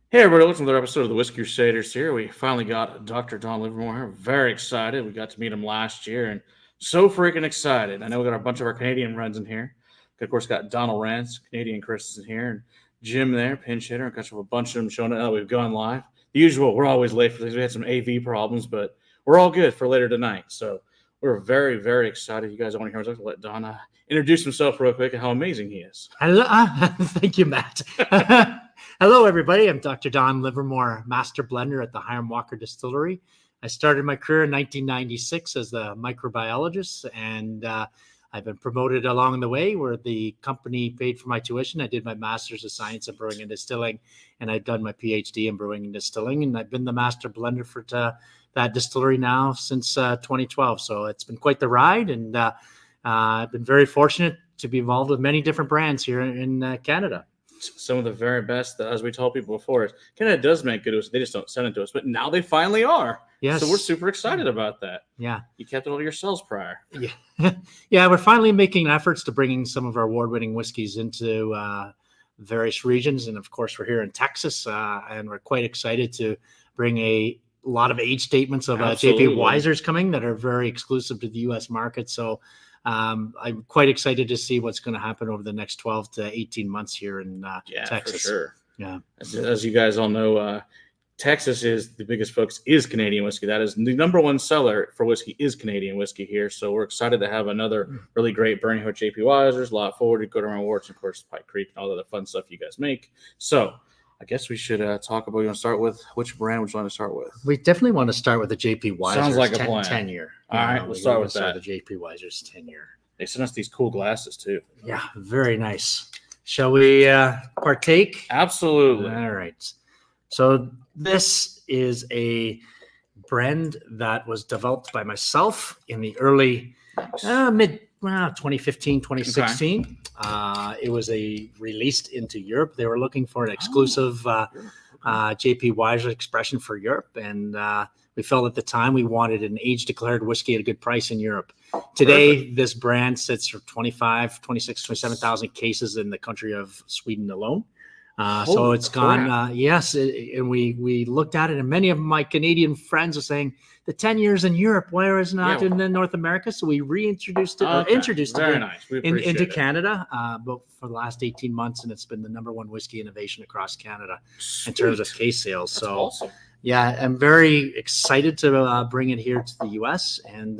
Hey everybody, welcome to another episode of the Whiskey Crusaders here. We finally got Dr. Don Livermore here. Very excited. We got to meet him last year and so freaking excited. I know we got a bunch of our Canadian friends in here. Of course, got Donald Rance, Canadian Chris in here, and Jim there, pinch hitter. Got a bunch of them showing up. We've gone live. The usual, we're always late for things. We had some AV problems, but we're all good for later tonight. So we're very, very excited. You guys want to hear us? Let Don introduce himself real quick and how amazing he is. Hello, thank you, Matt. Hello, everybody. I'm Dr. Don Livermore, Master Blender at the Hiram Walker Distillery. I started my career in 1996 as a microbiologist, and I've been promoted along the way where the company paid for my tuition. I did my Master's of Science in Brewing and Distilling, and I've done my PhD in Brewing and Distilling, and I've been the Master Blender for that distillery now since 2012. So it's been quite the ride, and I've been very fortunate to be involved with many different brands here in Canada. Some of the very best, as we told people before, Canada does make good whiskey. They just don't send it to us, but now they finally are. Yes. So we're super excited about that. Yeah. You kept it all to yourselves prior. Yeah. Yeah, we're finally making efforts to bringing some of our award-winning whiskeys into various regions. And of course, we're here in Texas, and we're quite excited to bring a lot of age statements of JP Wiser's coming that are very exclusive to the U.S. market. So I'm quite excited to see what's going to happen over the next 12 to 18 months here in Texas. For sure. Yeah. As you guys all know, Texas is the biggest focus is Canadian whiskey. That is the number one seller for whiskey is Canadian whiskey here. So we're excited to have another really great brand here with JP Wiser's, Lot Forward, Gooderham Worts, and of course Pike Creek, and all the other fun stuff you guys make. So I guess we should talk about. You want to start with which brand would you want to start with? We definitely want to start with the JP Wiser's. Sounds like a plan. 10 year. All right, we'll start with that. The JP Wiser's 10 year. They sent us these cool glasses too. Yeah, very nice. Shall we partake? Absolutely. All right. So this is a brand that was developed by myself in the early mid 2015, 2016. Okay. It was released into Europe. They were looking for an exclusive JP Wiser expression for Europe, and we felt at the time we wanted an age-declared whiskey at a good price in Europe. Today, Perfect. This brand sits for 25, 26, 27,000 cases in the country of Sweden alone. So it's gone, yes. And we looked at it, and many of my Canadian friends are saying the 10 years in Europe, why is it not in North America? So we reintroduced it, introduced it into Canada, but for the last 18 months, and it's been the number one whiskey innovation across Canada in terms of case sales. That's awesome. Yeah, I'm very excited to bring it here to the U.S. And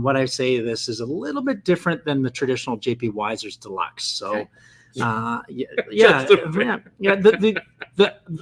what I say, this is a little bit different than the traditional JP Wiser's Deluxe. So. Okay. The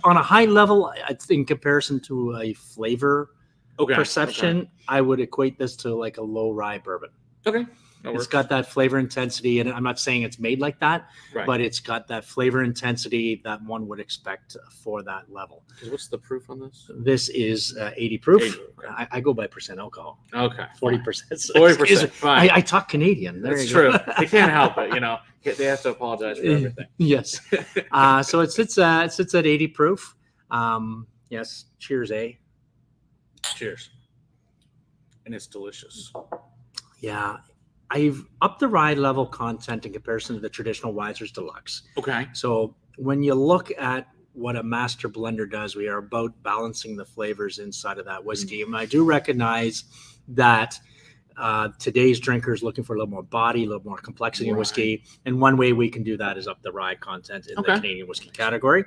on a high level, in comparison to a flavor perception, I would equate this to like a low rye bourbon. Okay. It's got that flavor intensity, and I'm not saying it's made like that, but it's got that flavor intensity that one would expect for that level. What's the proof on this? This is 80 proof. 80, okay. I go by percent alcohol. Okay. 40%. 40%. Fine. I talk Canadian. That's true. They can't help it. They have to apologize for everything. Yes. So it sits at 80 proof. Yes. Cheers, eh? Cheers. And it's delicious. Yeah. I've upped the rye level content in comparison to the traditional Wiser's Deluxe. Okay. So when you look at what a master blender does, we are about balancing the flavors inside of that whiskey. And I do recognize that today's drinkers looking for a little more body, a little more complexity in whiskey. And one way we can do that is up the rye content in the Canadian whiskey category.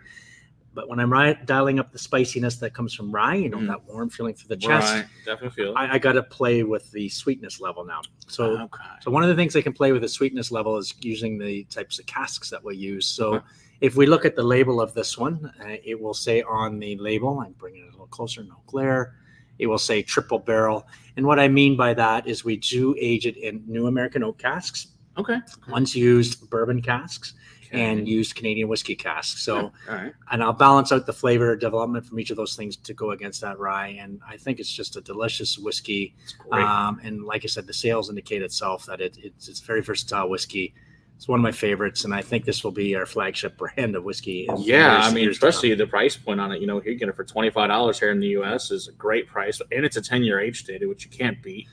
But when I'm dialing up the spiciness that comes from rye, that warm feeling through the chest, right. Definitely feel it. I got to play with the sweetness level now. So one of the things I can play with the sweetness level is using the types of casks that we use. So if we look at the label of this one, it will say on the label, I'm bringing it a little closer, no glare, it will say triple barrel. And what I mean by that is we do age it in new American oak casks. Okay. Once used bourbon casks. And used Canadian whiskey casks. So, and I'll balance out the flavor development from each of those things to go against that rye. And I think it's just a delicious whiskey. And like I said, the sales indicate itself that it's very versatile whiskey. It's one of my favorites, and I think this will be our flagship brand of whiskey. Especially the price point on it. You can get it for $25 here in the U.S. is a great price, and it's a 10-year age dated, which you can't beat.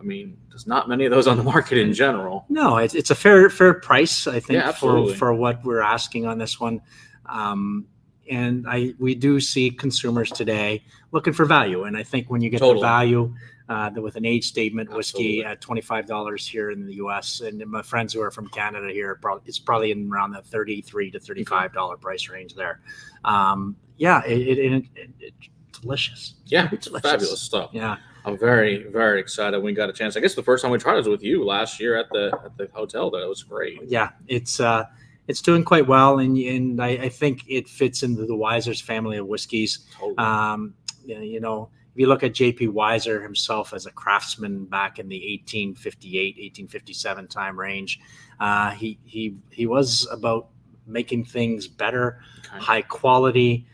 There's not many of those on the market in general. No, it's a fair price, I think, for what we're asking on this one. and we do see consumers today looking for value. And I think when you get the Totally. value with an age statement whiskey Absolutely. at $25 here in the U.S., and my friends who are from Canada here, it's probably in around the $33 to $35 price range there. It's delicious. Yeah, Very it's delicious. fabulous stuff. Yeah. I'm very, very excited we got a chance. I guess the first time we tried it was with you last year at the hotel. That was great. Yeah, it's doing quite well, and I think it fits into the Weiser's family of whiskeys. Totally. If you look at J.P. Weiser himself as a craftsman back in the 1858, 1857 time range, he was about making things better, high quality.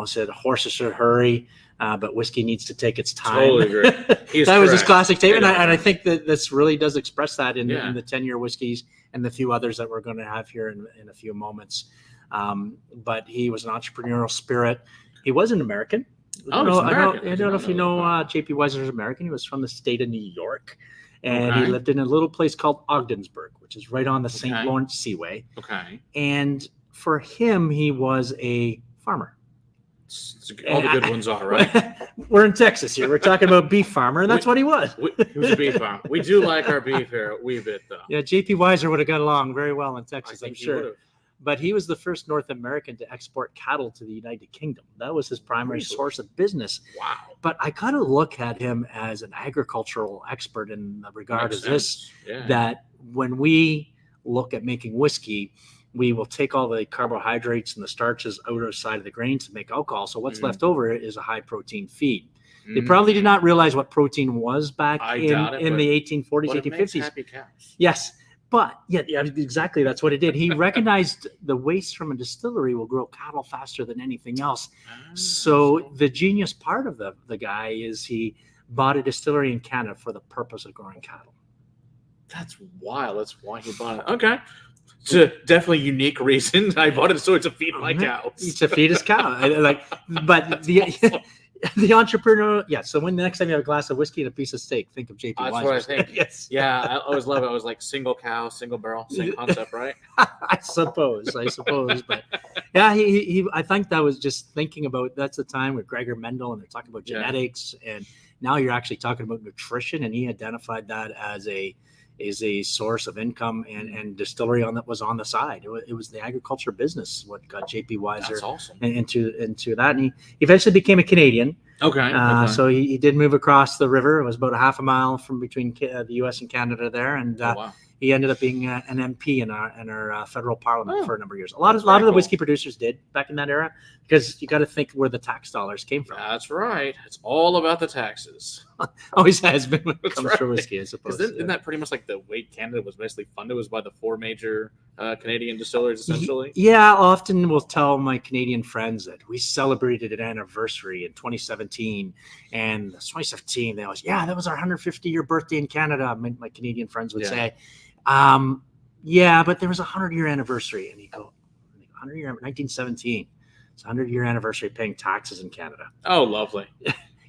Said horses should hurry, but whiskey needs to take its time. Totally agree. That was his classic statement, and I think that this really does express that in the 10-year whiskeys and the few others that we're going to have here in a few moments. But he was an entrepreneurial spirit. He was an American. I don't know if you know J.P. Weiser is American. He was from the state of New York, and he lived in a little place called Ogdensburg, which is right on the St. Lawrence Seaway. Okay. And for him, he was a farmer. All the good ones are, right? We're in Texas here. We're talking about beef farmer, and that's what he was. He was a beef farmer. We do like our beef here a wee bit, though. Yeah, J.P. Weiser would have got along very well in Texas, I'm sure. Would've. But he was the first North American to export cattle to the United Kingdom. That was his primary source of business. Wow. But I kind of look at him as an agricultural expert in the regard of this, that when we look at making whiskey, we will take all the carbohydrates and the starches out of side of the grain to make alcohol. So what's left over is a high protein feed. They probably did not realize what protein was back in the 1840s, 1850s. Happy cows. Yes. But yeah, exactly. That's what it did. He recognized the waste from a distillery will grow cattle faster than anything else. So the genius part of the guy is he bought a distillery in Canada for the purpose of growing cattle. That's wild. That's why he bought it. Okay. It's a definitely unique reason. I bought it so to feed my cows. To feed his cow. But the entrepreneur, So when the next time you have a glass of whiskey and a piece of steak, think of J.P. Weiser. That's what I think. Yes. Yeah, I always love it. I was like single cow, single barrel, same concept, right? I suppose. But yeah, I think that was just thinking about, that's the time with Gregor Mendel, and they're talking about genetics, and now you're actually talking about nutrition, and he identified that as a source of income and distillery that was on the side. It was the agriculture business what got J.P. Weiser into that, and he eventually became a Canadian. Okay. So he did move across the river. It was about a half a mile from between the U.S. and Canada there, and he ended up being an MP in our federal parliament for a number of years. A lot of the whiskey producers did back in that era, because you got to think where the tax dollars came from. That's right. It's all about the taxes. Always has been when it comes to whiskey, I suppose. Isn't that pretty much like the way Canada was basically funded was by the four major Canadian distillers, essentially? Yeah, often will tell my Canadian friends that we celebrated an anniversary in 2017, and 2017 they always, that was our 150-year birthday in Canada. My Canadian friends would say, but there was a 100-year anniversary, and you go, 100-year 1917. It's a 100-year anniversary paying taxes in Canada. Oh, lovely.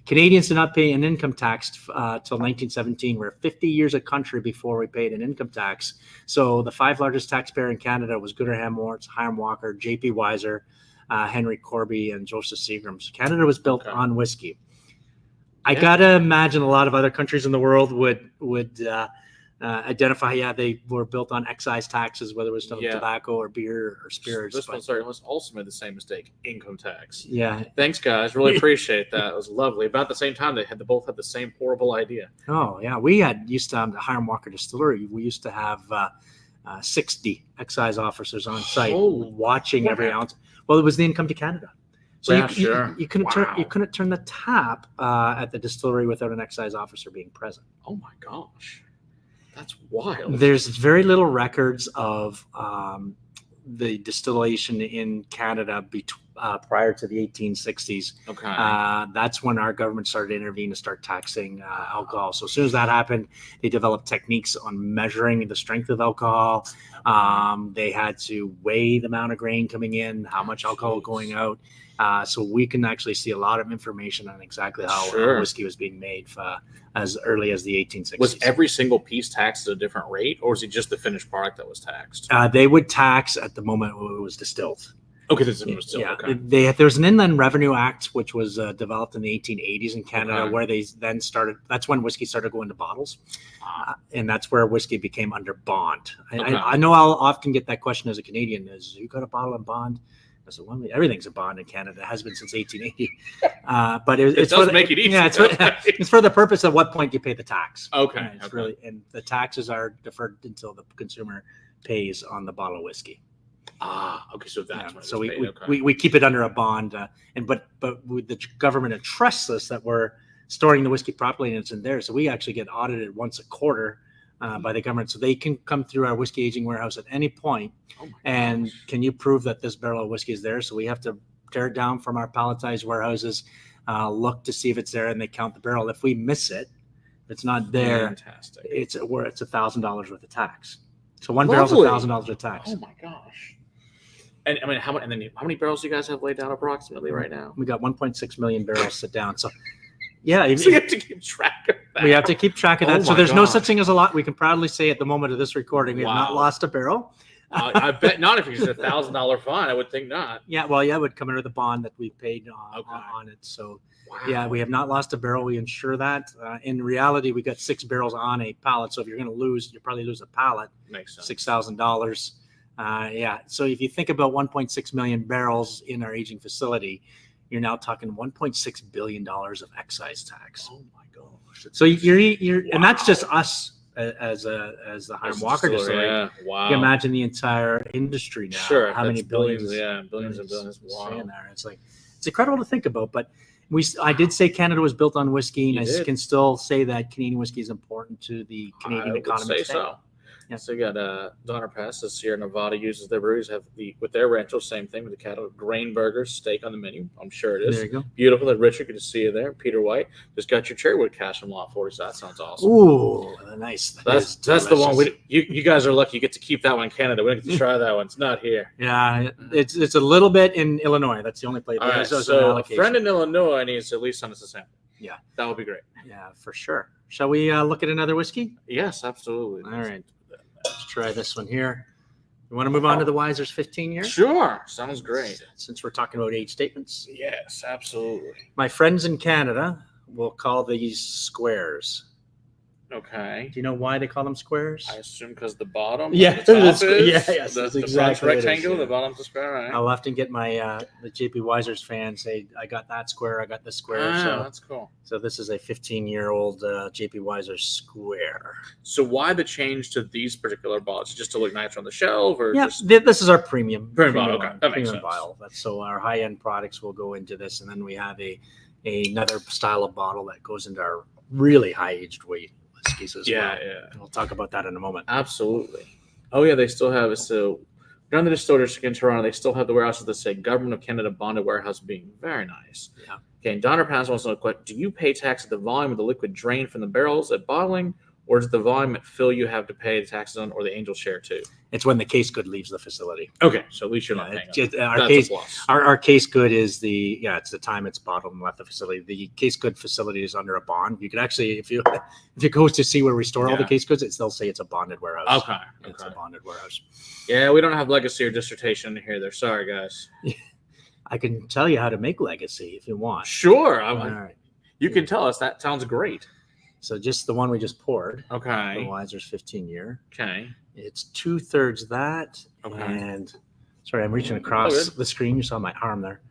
Canadians did not pay an income tax till 1917. We're 50 years a country before we paid an income tax. So the 5 largest taxpayer in Canada was Gooderham Worts, Hiram Walker, J.P. Weiser, Henry Corby, and Joseph Seagram. So Canada was built on whiskey. I gotta imagine a lot of other countries in the world would identify, they were built on excise taxes, whether it was tobacco or beer or spirits. This one also made the same mistake, income tax. Yeah. Thanks, guys. Really appreciate that. It was lovely. About the same time, they both had the same horrible idea. Oh, yeah. We used to have the Hiram Walker Distillery. We used to have 60 excise officers on site watching every ounce. Well, it was the income to Canada. So you couldn't turn the tap at the distillery without an excise officer being present. Oh, my gosh. That's wild. There's very little records of the distillation in Canada prior to the 1860s. Okay. That's when our government started to intervene to start taxing alcohol. So as soon as that happened, they developed techniques on measuring the strength of alcohol. They had to weigh the amount of grain coming in, how much alcohol going out. So we can actually see a lot of information on exactly how whiskey was being made as early as the 1860s. Was every single piece taxed at a different rate, or was it just the finished product that was taxed? They would tax at the moment when it was distilled. Okay, this is a still. Yeah, Okay. there's an Inland Revenue Act which was developed in the 1880s in Canada, Okay. where they then started. That's when whiskey started going to bottles, Ah. and that's where whiskey became under bond. Okay. I know I'll often get that question as a Canadian: "Is you got a bottle in bond?" I said, "Well, everything's a bond in Canada. It has been since 1880." But it's does for make it easy. Yeah, it's for the purpose of what point you pay the tax. Okay. And it's Okay. really, and the taxes are deferred until the consumer pays on the bottle of whiskey. Okay. So that's what So we we keep it under a bond, but the government entrusts us that we're storing the whiskey properly and it's in there. So we actually get audited once a quarter by the government, so they can come through our whiskey aging warehouse at any point. Oh my And gosh. can you prove that this barrel of whiskey is there? So we have to tear it down from our palletized warehouses, look to see if it's there, and they count the barrel. If we miss it, if it's not there, Fantastic. it's $1,000 worth of tax. So one barrel's Lovely. $1,000 of tax. Oh my gosh. And I mean, how many barrels do you guys have laid down approximately right now? We got 1.6 million barrels sit down. So, yeah, So you have to keep track of that. we have to keep track of that. Oh So my there's no gosh. such thing as a lot. We can proudly say at the moment of this recording, we have not Wow. lost a barrel. I bet not. If it's $1,000 fine, I would think not. Yeah, well, yeah, it would come under the bond that we paid Okay. on it. So, Wow. yeah, we have not lost a barrel. We insure that. In reality, we got 6 barrels on a pallet. So if you're going to lose, you'll probably lose a pallet, Makes sense. $6,000. Yeah. So if you think about 1.6 million barrels in our aging facility, you're now talking $1.6 billion of excise tax. Oh my gosh. So you're and that's Wow. just us as the Hiram Walker Distillery. Yeah. Wow. You can imagine the entire industry now. Sure. How many that's billions? Yeah, billions and billions. is Wow. in there. It's like it's incredible to think about. But I did say Canada was built on whiskey, and You I did. can still say that Canadian whiskey is important to the Canadian I would economy. say today. so. Yeah. So you got Donner Pass, the Sierra Nevada uses their breweries have with their ranchos, same thing with the cattle, grain burgers, steak on the menu. I'm sure it is. There you go. Beautiful. And Richard, good to see you there. Peter White just got your Cherrywood cash from Lot 40, so that sounds awesome. Ooh, nice. That That's is the one. delicious. You guys are lucky. You get to keep that one in Canada. We don't get to try that one. It's not here. Yeah, it's a little bit in Illinois. That's the only place. All right. There's an So a allocation. friend in Illinois needs to at least send us a sample. Yeah. That would be great. Yeah, for sure. Shall we look at another whiskey? Yes, absolutely. All right. Let's try this one here. You want to move on to the Wiser's 15 year? Sure. Sounds great. Since we're talking about age statements. Yes, absolutely. My friends in Canada will call these squares. Okay. Do you know why they call them squares? I assume because the bottom, Yeah, the top that's- is, yeah, yes, the, that's the exactly front's what it is, rectangle, yeah. the bottom's the square, right? I'll often get my the JP Wiser's fans say, "I got that square, I got this square." That's cool. So this is a 15-year-old JP Wiser square. So why the change to these particular bottles? Just to look nice on the shelf, or Yeah, just this is our premium bottle, okay. That makes premium sense. bottle. So our high-end products will go into this, and then we have another style of bottle that goes into our really high-aged whiskeys as well. yeah. And we'll talk about that in a moment. Absolutely. Oh yeah, they still have it. So down the distillery in Toronto, they still have the warehouses that say Government of Canada bonded warehouse being very nice. Yeah. Okay, and Donner Pass wants to know, do you pay tax at the volume of the liquid drained from the barrels at bottling, or is it the volume at fill you have to pay the taxes on, or the angel share too? It's when the case good leaves the facility. Okay, so at least you're not paying. That's a plus. Our case good is it's the time it's bottled and left the facility. The case good facility is under a bond. You could actually, if you go to see where we store all the Yeah. case goods, they'll say it's a bonded warehouse. Okay. It's a bonded warehouse. Yeah, we don't have legacy or dissertation in here. There, sorry guys. I can tell you how to make legacy if you want. Sure, All right. you can tell us. That sounds great. So just the one we just poured. The Okay. Wiser's 15-year. Okay. It's 2/3 that. Okay. And sorry, I'm reaching Oh, across good. the screen. You saw my arm there.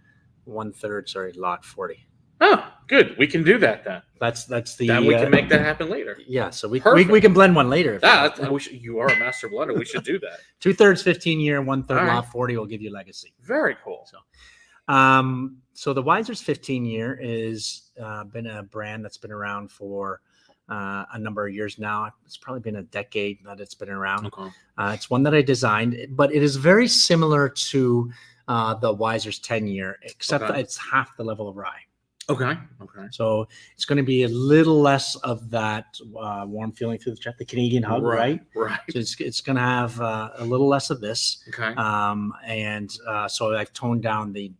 1/3. Sorry, lot 40. Oh, good. We can do that then. That's the. Then we can make that happen later. Yeah, so we Perfect. can blend one later. if you want. You are a master blender. We should do that. 2/3 15-year, 1/3 All right. lot 40 will give you legacy. Very cool. So the Wiser's 15-year is been a brand that's been around for a number of years now. It's probably been a decade that it's been around. Okay. It's one that I designed, but it is very similar to the Wiser's 10-year, except Okay. that it's half the level of rye. Okay. Okay. So it's going to be a little less of that warm feeling through the chest, the Canadian hug, right? Right. So it's going to have a little less of this. Okay. So I've toned down the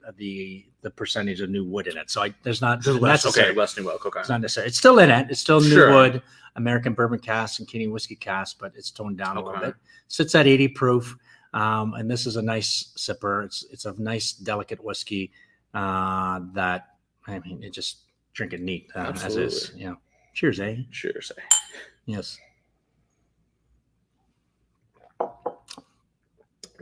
percentage of new wood in it. So there's not Less. necessary. Okay. Less new milk. Okay. It's not necessary. It's still in it. It's still new Sure. wood, American bourbon cask and Canadian whiskey cask, but it's toned down a little Okay. bit. Sits at 80 proof. And this is a nice sipper. It's a nice, delicate whiskey that, I mean, it just drink it neat as is. Yeah. Cheers, eh? Cheers, eh? Yes.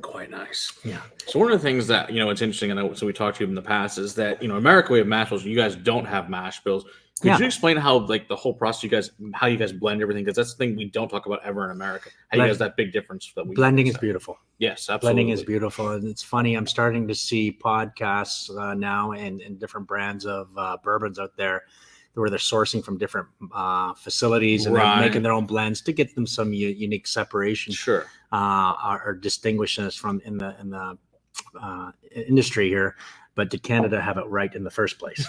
Quite nice. Yeah. So one of the things that, it's interesting, and so we talked to you in the past, is that, America, we have mash bills. You guys don't have mash bills. Could you explain how, like, the whole process, how you guys blend everything? Because that's the thing we don't talk about ever in America. How you guys that big difference that we blending is beautiful. Yes, absolutely. Blending is beautiful. And it's funny, I'm starting to see podcasts now and different brands of bourbons out there where they're sourcing from different facilities and they're making their own blends to get them some unique separation. Sure. Or distinguish us from in the industry here. But did Canada have it right in the first place?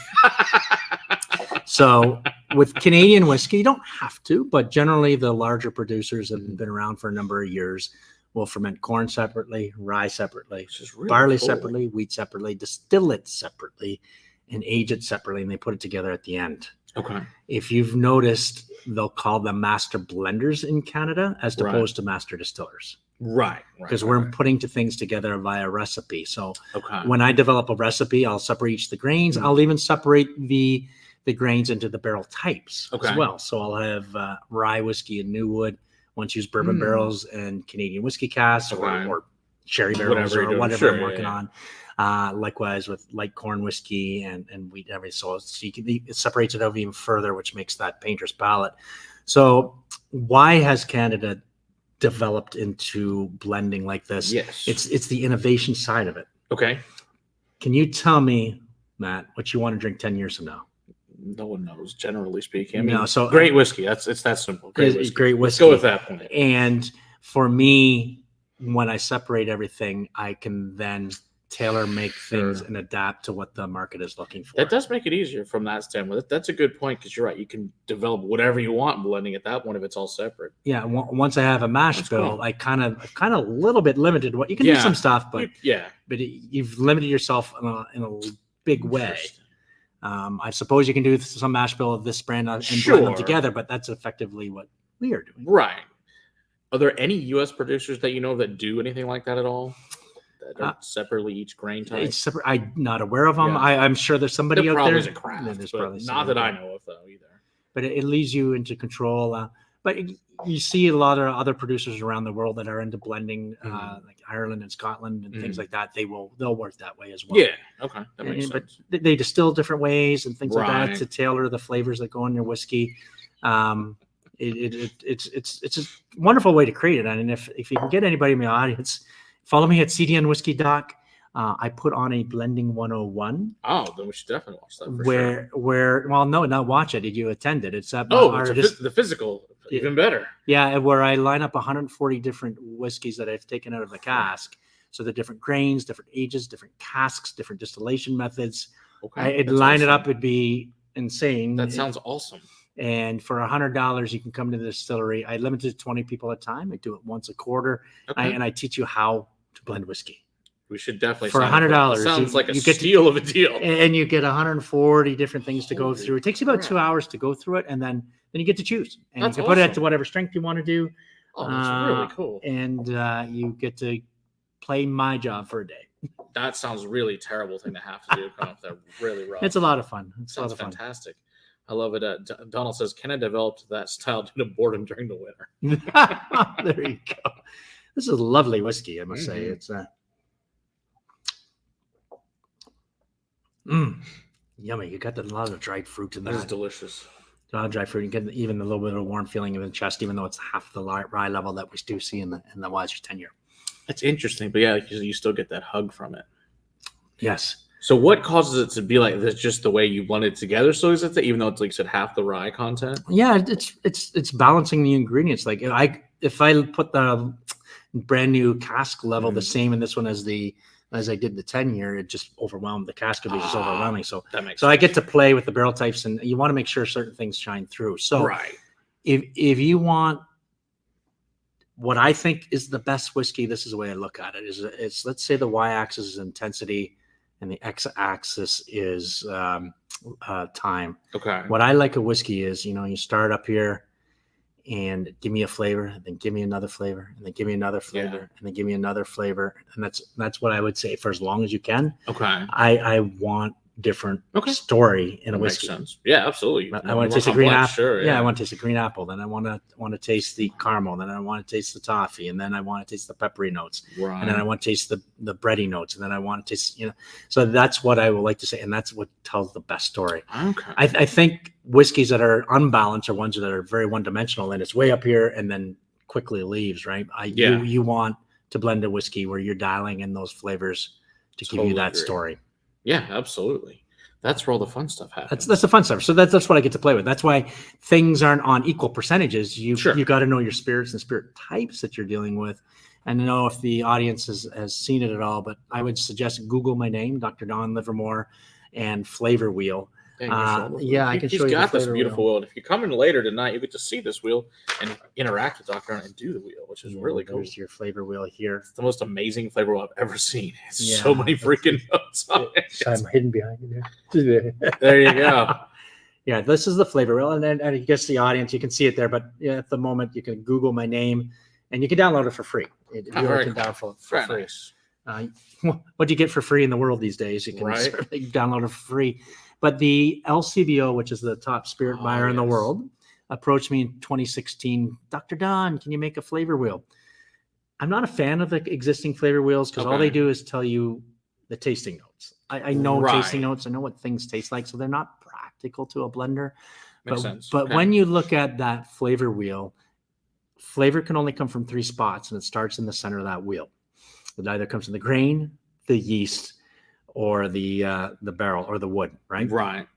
So with Canadian whiskey, you don't have to, but generally the larger producers that have been around for a number of years will ferment corn separately, rye separately, really barley separately, wheat separately, distill it separately, and age it separately, and they put it together at the end. Okay. If you've noticed, they'll call them master blenders in Canada as opposed to master distillers. Right. Because we're putting things together via recipe. So when I develop a recipe, I'll separate each the grains. I'll even separate the grains into the barrel types as well. So I'll have rye whiskey and new wood. Once use bourbon barrels and Canadian whiskey casks or sherry barrels or whatever I'm working on. Likewise with light corn whiskey and wheat and everything. So it separates it out even further, which makes that painter's palate. So why has Canada developed into blending like this? Yes. It's the innovation side of it. Okay. Can you tell me, Matt, what you want to drink 10 years from now? No one knows, generally speaking. I mean, so great whiskey. It's that simple. Great whiskey. Great whiskey. Let's go with that point. And for me, when I separate everything, I can then tailor make things and adapt to what the market is looking for. That does make it easier from that standpoint. That's a good point because you're right. You can develop whatever you want blending at that point if it's all separate. Yeah. Once I have a mash bill, cool. I kind of a little bit limited what you can do some stuff, but you've limited yourself in a big way. I suppose you can do some mash bill of this brand and blend them together, but that's effectively what we are doing. Right. Are there any U.S. producers that you know that do anything like that at all? That are separately each grain type? I'm not aware of them. Yeah. I'm sure there's somebody out there. There's probably not that I know of, though, either. But it leaves you into control. But you see a lot of other producers around the world that are into blending, like Ireland and Scotland and things like that. They'll work that way as well. Yeah, okay, that makes sense. But they distill different ways and things like that to tailor the flavors that go in your whiskey. It's a wonderful way to create it. And if you can get anybody in the audience, follow me at CDN Whiskey Doc. I put on a blending 101. Oh, then we should definitely watch that. Not watch it. Did you attend it? It's at the physical, even better. Yeah, where I line up 140 different whiskeys that I've taken out of the cask. So the different grains, different ages, different casks, different distillation methods. Okay, line it up. It'd be insane. That sounds awesome. And for $100, you can come to the distillery. I limit it to 20 people at a time. I do it once a quarter, and I teach you how to blend whiskey. We should definitely for $100. Sounds like a steal of a deal. And you get 140 different things to go through. It takes you about 2 hours to go through it, and then you get to choose. And you can put it to whatever strength you want to do. Oh, that's really cool. And you get to play my job for a day. That sounds really terrible thing to have to do. Kind of that really rough. It's a lot of fun. Sounds fantastic. I love it. Donald says, "Ken developed that style due to boredom during the winter." There you go. This is a lovely whiskey, I must say. It's yummy. You got a lot of dried fruit in there. This is delicious. A lot of dried fruit. You get even a little bit of a warm feeling in the chest, even though it's half the rye level that we do see in the Wiser 10-year. It's interesting, but you still get that hug from it. Yes. So what causes it to be like this? Just the way you blend it together. So is it that even though it's like you said half the rye content? Yeah, it's balancing the ingredients. Like if I put the brand new cask level the same in this one as I did the 10-year, it just overwhelmed the cask would be just overwhelming. So I get to play with the barrel types, and you want to make sure certain things shine through. So if you want what I think is the best whiskey, this is the way I look at it. It's let's say the y-axis is intensity and the x-axis is time. Okay. What I like a whiskey is, you start up here and give me a flavor, and then give me another flavor, and then give me another flavor, and then give me another flavor. And that's what I would say for as long as you can. Okay. I want different story in a whiskey. Makes sense. Yeah, absolutely. I want to taste the green apple. Sure, I want to taste the green apple. Then I want to taste the caramel. Then I want to taste the toffee. And then I want to taste the peppery notes. Right. And then I want to taste the bready notes. And then I want to taste, so that's what I would like to say. And that's what tells the best story. Okay. I think whiskeys that are unbalanced are ones that are very one-dimensional, and it's way up here and then quickly leaves, right? You want to blend a whiskey where you're dialing in those flavors to give you that story. Yeah, absolutely. That's where all the fun stuff happens. That's the fun stuff. So that's what I get to play with. That's why things aren't on equal percentages. You got to know your spirits and spirit types that you're dealing with. And I know if the audience has seen it at all, but I would suggest Google my name, Dr. Don Livermore, and Flavor Wheel. I can show you. He's got this beautiful wheel. And if you come in later tonight, you get to see this wheel and interact with Dr. and do the wheel, which is really cool. There's your flavor wheel here. It's the most amazing flavor wheel I've ever seen. It's so many freaking notes on it. I'm hidden behind you there. There you go. Yeah, this is the flavor wheel, and I guess the audience, you can see it there. But at the moment, you can Google my name, and you can download it for free. It can download for free. Nice. What do you get for free in the world these days? You can certainly download it for free. But the LCBO, which is the top spirit buyer in the world, approached me in 2016. Dr. Don, can you make a flavor wheel? I'm not a fan of the existing flavor wheels because all they do is tell you the tasting notes. I know tasting notes. I know what things taste like, so they're not practical to a blender. Makes sense. But when you look at that flavor wheel, flavor can only come from 3 spots, and it starts in the center of that wheel. It either comes from the grain, the yeast, or the barrel or the wood, right? Right.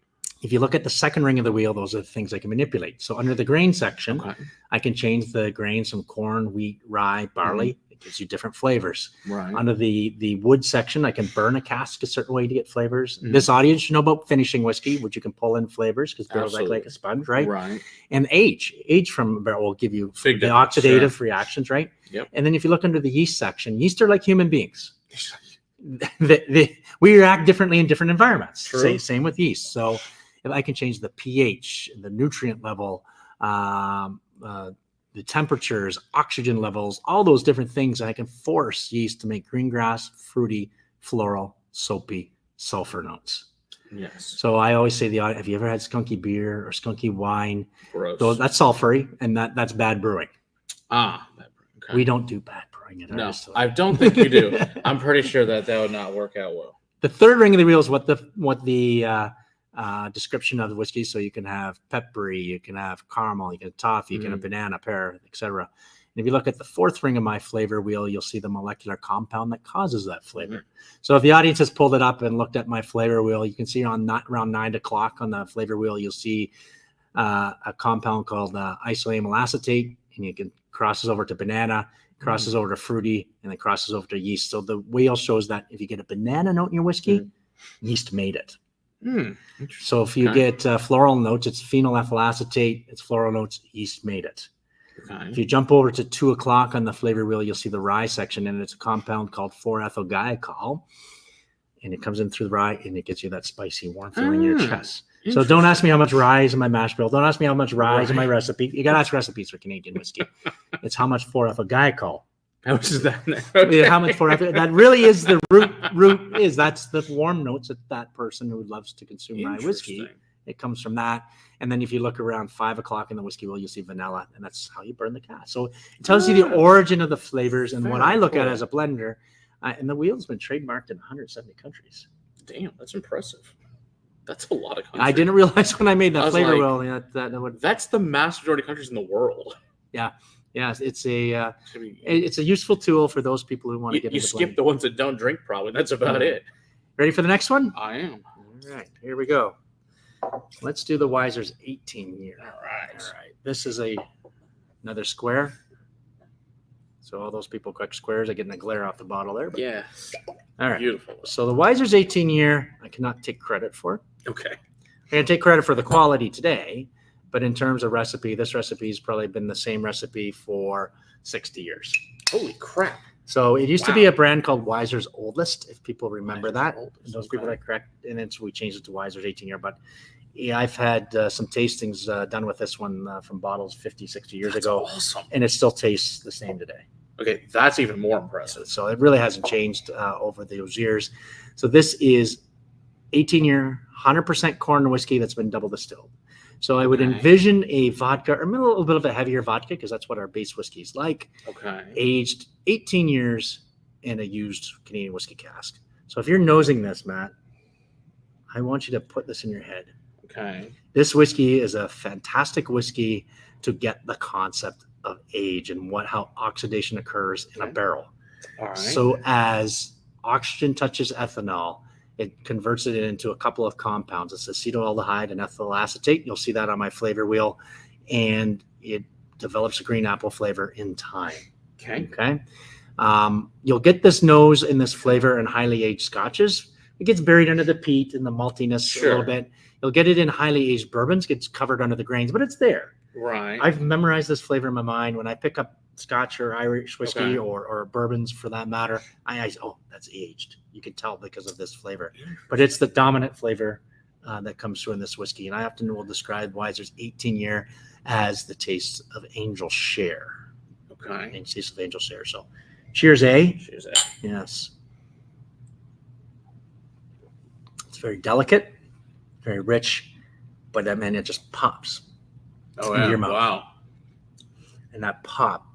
If you look at the second ring of the wheel, those are the things I can manipulate. So under the grain section, I can change the grains from corn, wheat, rye, barley. It gives you different flavors. Right. Under the wood section, I can burn a cask a certain way to get flavors. This audience should know about finishing whiskey, which you can pull in flavors because barrels act like a sponge, right? Right. And age from a barrel will give you the oxidative reactions, right? Yep. And then if you look under the yeast section, yeast are like human beings. We react differently in different environments. Same with yeast. So if I can change the pH, the nutrient level, the temperatures, oxygen levels, all those different things, I can force yeast to make green grass, fruity, floral, soapy, sulfur notes. Yes. So I always say have you ever had skunky beer or skunky wine? Gross. That's sulfury, and that's bad brewing. Bad brewing. Okay. We don't do bad brewing. No, I don't think you do. I'm pretty sure that would not work out well. The third ring of the wheel is what the description of the whiskey. So you can have peppery, you can have caramel, you can have toffee, you can have banana, pear, etc. And if you look at the fourth ring of my flavor wheel, you'll see the molecular compound that causes that flavor. So if the audience has pulled it up and looked at my flavor wheel, you can see around 9 o'clock on the flavor wheel, you'll see a compound called isoamyl acetate, and you can crosses over to banana, crosses over to fruity, and then crosses over to yeast. So the wheel shows that if you get a banana note in your whiskey, yeast made it. So if you get floral notes, it's phenylethyl acetate, it's floral notes, yeast made it. If you jump over to 2 o'clock on the flavor wheel, you'll see the rye section, and it's a compound called 4-ethyl glycol, and it comes in through the rye, and it gets you that spicy warm feeling in your chest. So don't ask me how much rye is in my mash bill. Don't ask me how much rye is in my recipe. You got to ask recipes for Canadian whiskey. It's how much 4-ethyl glycol. How much is that? Okay. How much 4-ethyl? That really is the root is. That's the warm notes that person who loves to consume rye whiskey. It comes from that. And then if you look around 5 o'clock in the whiskey wheel, you'll see vanilla, and that's how you burn the cask. So it tells you the origin of the flavors and what I look at as a blender. And the wheel's been trademarked in 170 countries. Damn, that's impressive. That's a lot of countries. I didn't realize when I made that flavor wheel that's the mass majority of countries in the world. Yeah. Yeah, it's a useful tool for those people who want to get. You skip the ones that don't drink, probably. That's about it. Ready for the next one? I am. All right, here we go. Let's do the Weiser's 18 year. All right. This is another square. So all those people collect squares. I get the glare off the bottle there. Yeah. All right. Beautiful. So the Weiser's 18 year, I cannot take credit for. Okay. I can take credit for the quality today, but in terms of recipe, this recipe has probably been the same recipe for 60 years. Holy crap. So it used to be a brand called Weiser's Oldest, if people remember that. Those people are correct. And then we changed it to Weiser's 18 year. But Yeah, I've had some tastings done with this one from bottles 50, 60 years ago, Awesome. and it still tastes the same today. Okay, that's even more impressive. So it really hasn't changed over those years. So this is 18-year, 100% corn whiskey that's been double distilled. So I would envision a vodka, or a little bit of a heavier vodka, because that's what our base whiskey is like. Okay. Aged 18 years in a used Canadian whiskey cask. So if you're nosing this, Matt, I want you to put this in your head. Okay. This whiskey is a fantastic whiskey to get the concept of age and how oxidation occurs in a barrel. All right. So as oxygen touches ethanol, it converts it into a couple of compounds. It's acetaldehyde and ethyl acetate. You'll see that on my flavor wheel, and it develops a green apple flavor in time. Okay. You'll get this nose in this flavor in highly aged scotches. It gets buried under the peat and the maltiness a little bit. You'll get it in highly aged bourbons, gets covered under the grains, but it's there. Right. I've memorized this flavor in my mind. When I pick up Scotch or Irish whiskey or bourbons for that matter, oh, that's aged. You can tell because of this flavor. But it's the dominant flavor that comes through in this whiskey. And I often will describe Weiser's 18-year as the taste of angel share. Okay. And taste of angel share. So cheers, eh? Cheers, eh? Yes. It's very delicate, very rich, but that man, it just pops. Oh, into yeah. your mouth. Wow. And that pop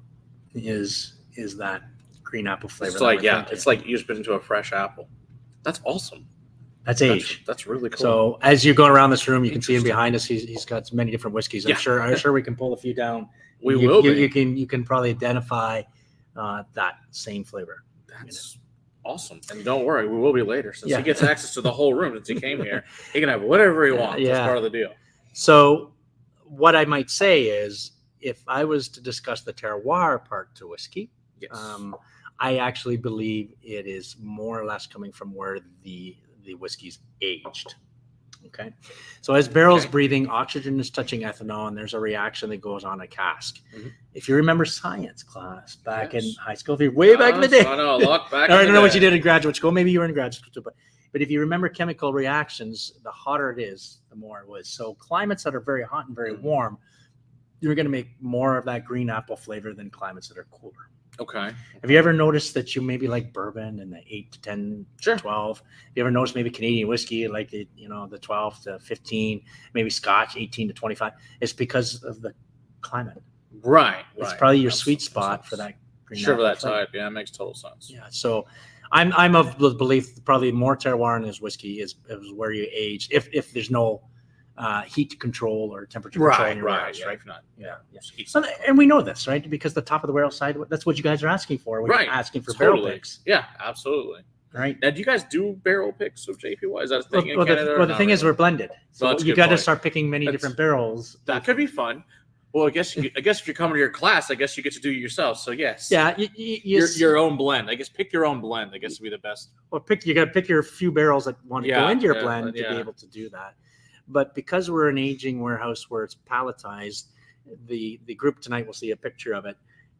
is that green apple flavor. It's like, it's like you just bit into a fresh apple. That's awesome. That's age. That's really cool. So as you go around this room, you can see him behind us. He's got many different whiskeys. I'm sure we can pull a few down. You can probably identify that same flavor. That's awesome. And don't worry, we will be later. Since he gets access to the whole room since he came here, he can have whatever he wants. That's part of the deal. So what I might say is, if I was to discuss the terroir part to whiskey, I actually believe it is more or less coming from where the whiskey's aged. Okay. So as barrel's breathing, oxygen is touching ethanol, and there's a reaction that goes on a cask. Mm-hmm. If you remember science class back in high school, way back in the day. I know, look back. I don't know what you did in graduate school. Maybe you were in graduate school too, but if you remember chemical reactions, the hotter it is, the more it was. So climates that are very hot and very warm, you're going to make more of that green apple flavor than climates that are cooler. Okay. Have you ever noticed that you maybe like bourbon in the 8 to 10, 12? Have you ever noticed maybe Canadian whiskey like the 12 to 15, maybe Scotch 18 to 25? It's because of the climate. Right. It's probably your sweet spot for that green apple for that flavor. type. Yeah, it makes total sense. Yeah. So I'm of the belief probably more terroir in this whiskey is where you age if there's no heat control or temperature control in your barrels, right? If not, So, and we know this, right? Because the top of the barrel side, that's what you guys are asking for. We're asking for barrel picks. Yeah, absolutely. Right. Now, do you guys do barrel picks of JPY? Is that a thing in Canada? Well, the thing is, we're blended. So you got to start picking many different barrels. That could be fun. Well, I guess if you're coming to your class, I guess you get to do it yourself. So yes. Yeah. Your own blend. I guess pick your own blend. I guess would be the best. Well, you got to pick your few barrels that want to go into your blend to be able to do that. But because we're an aging warehouse where it's palletized, the group tonight will see a picture of it.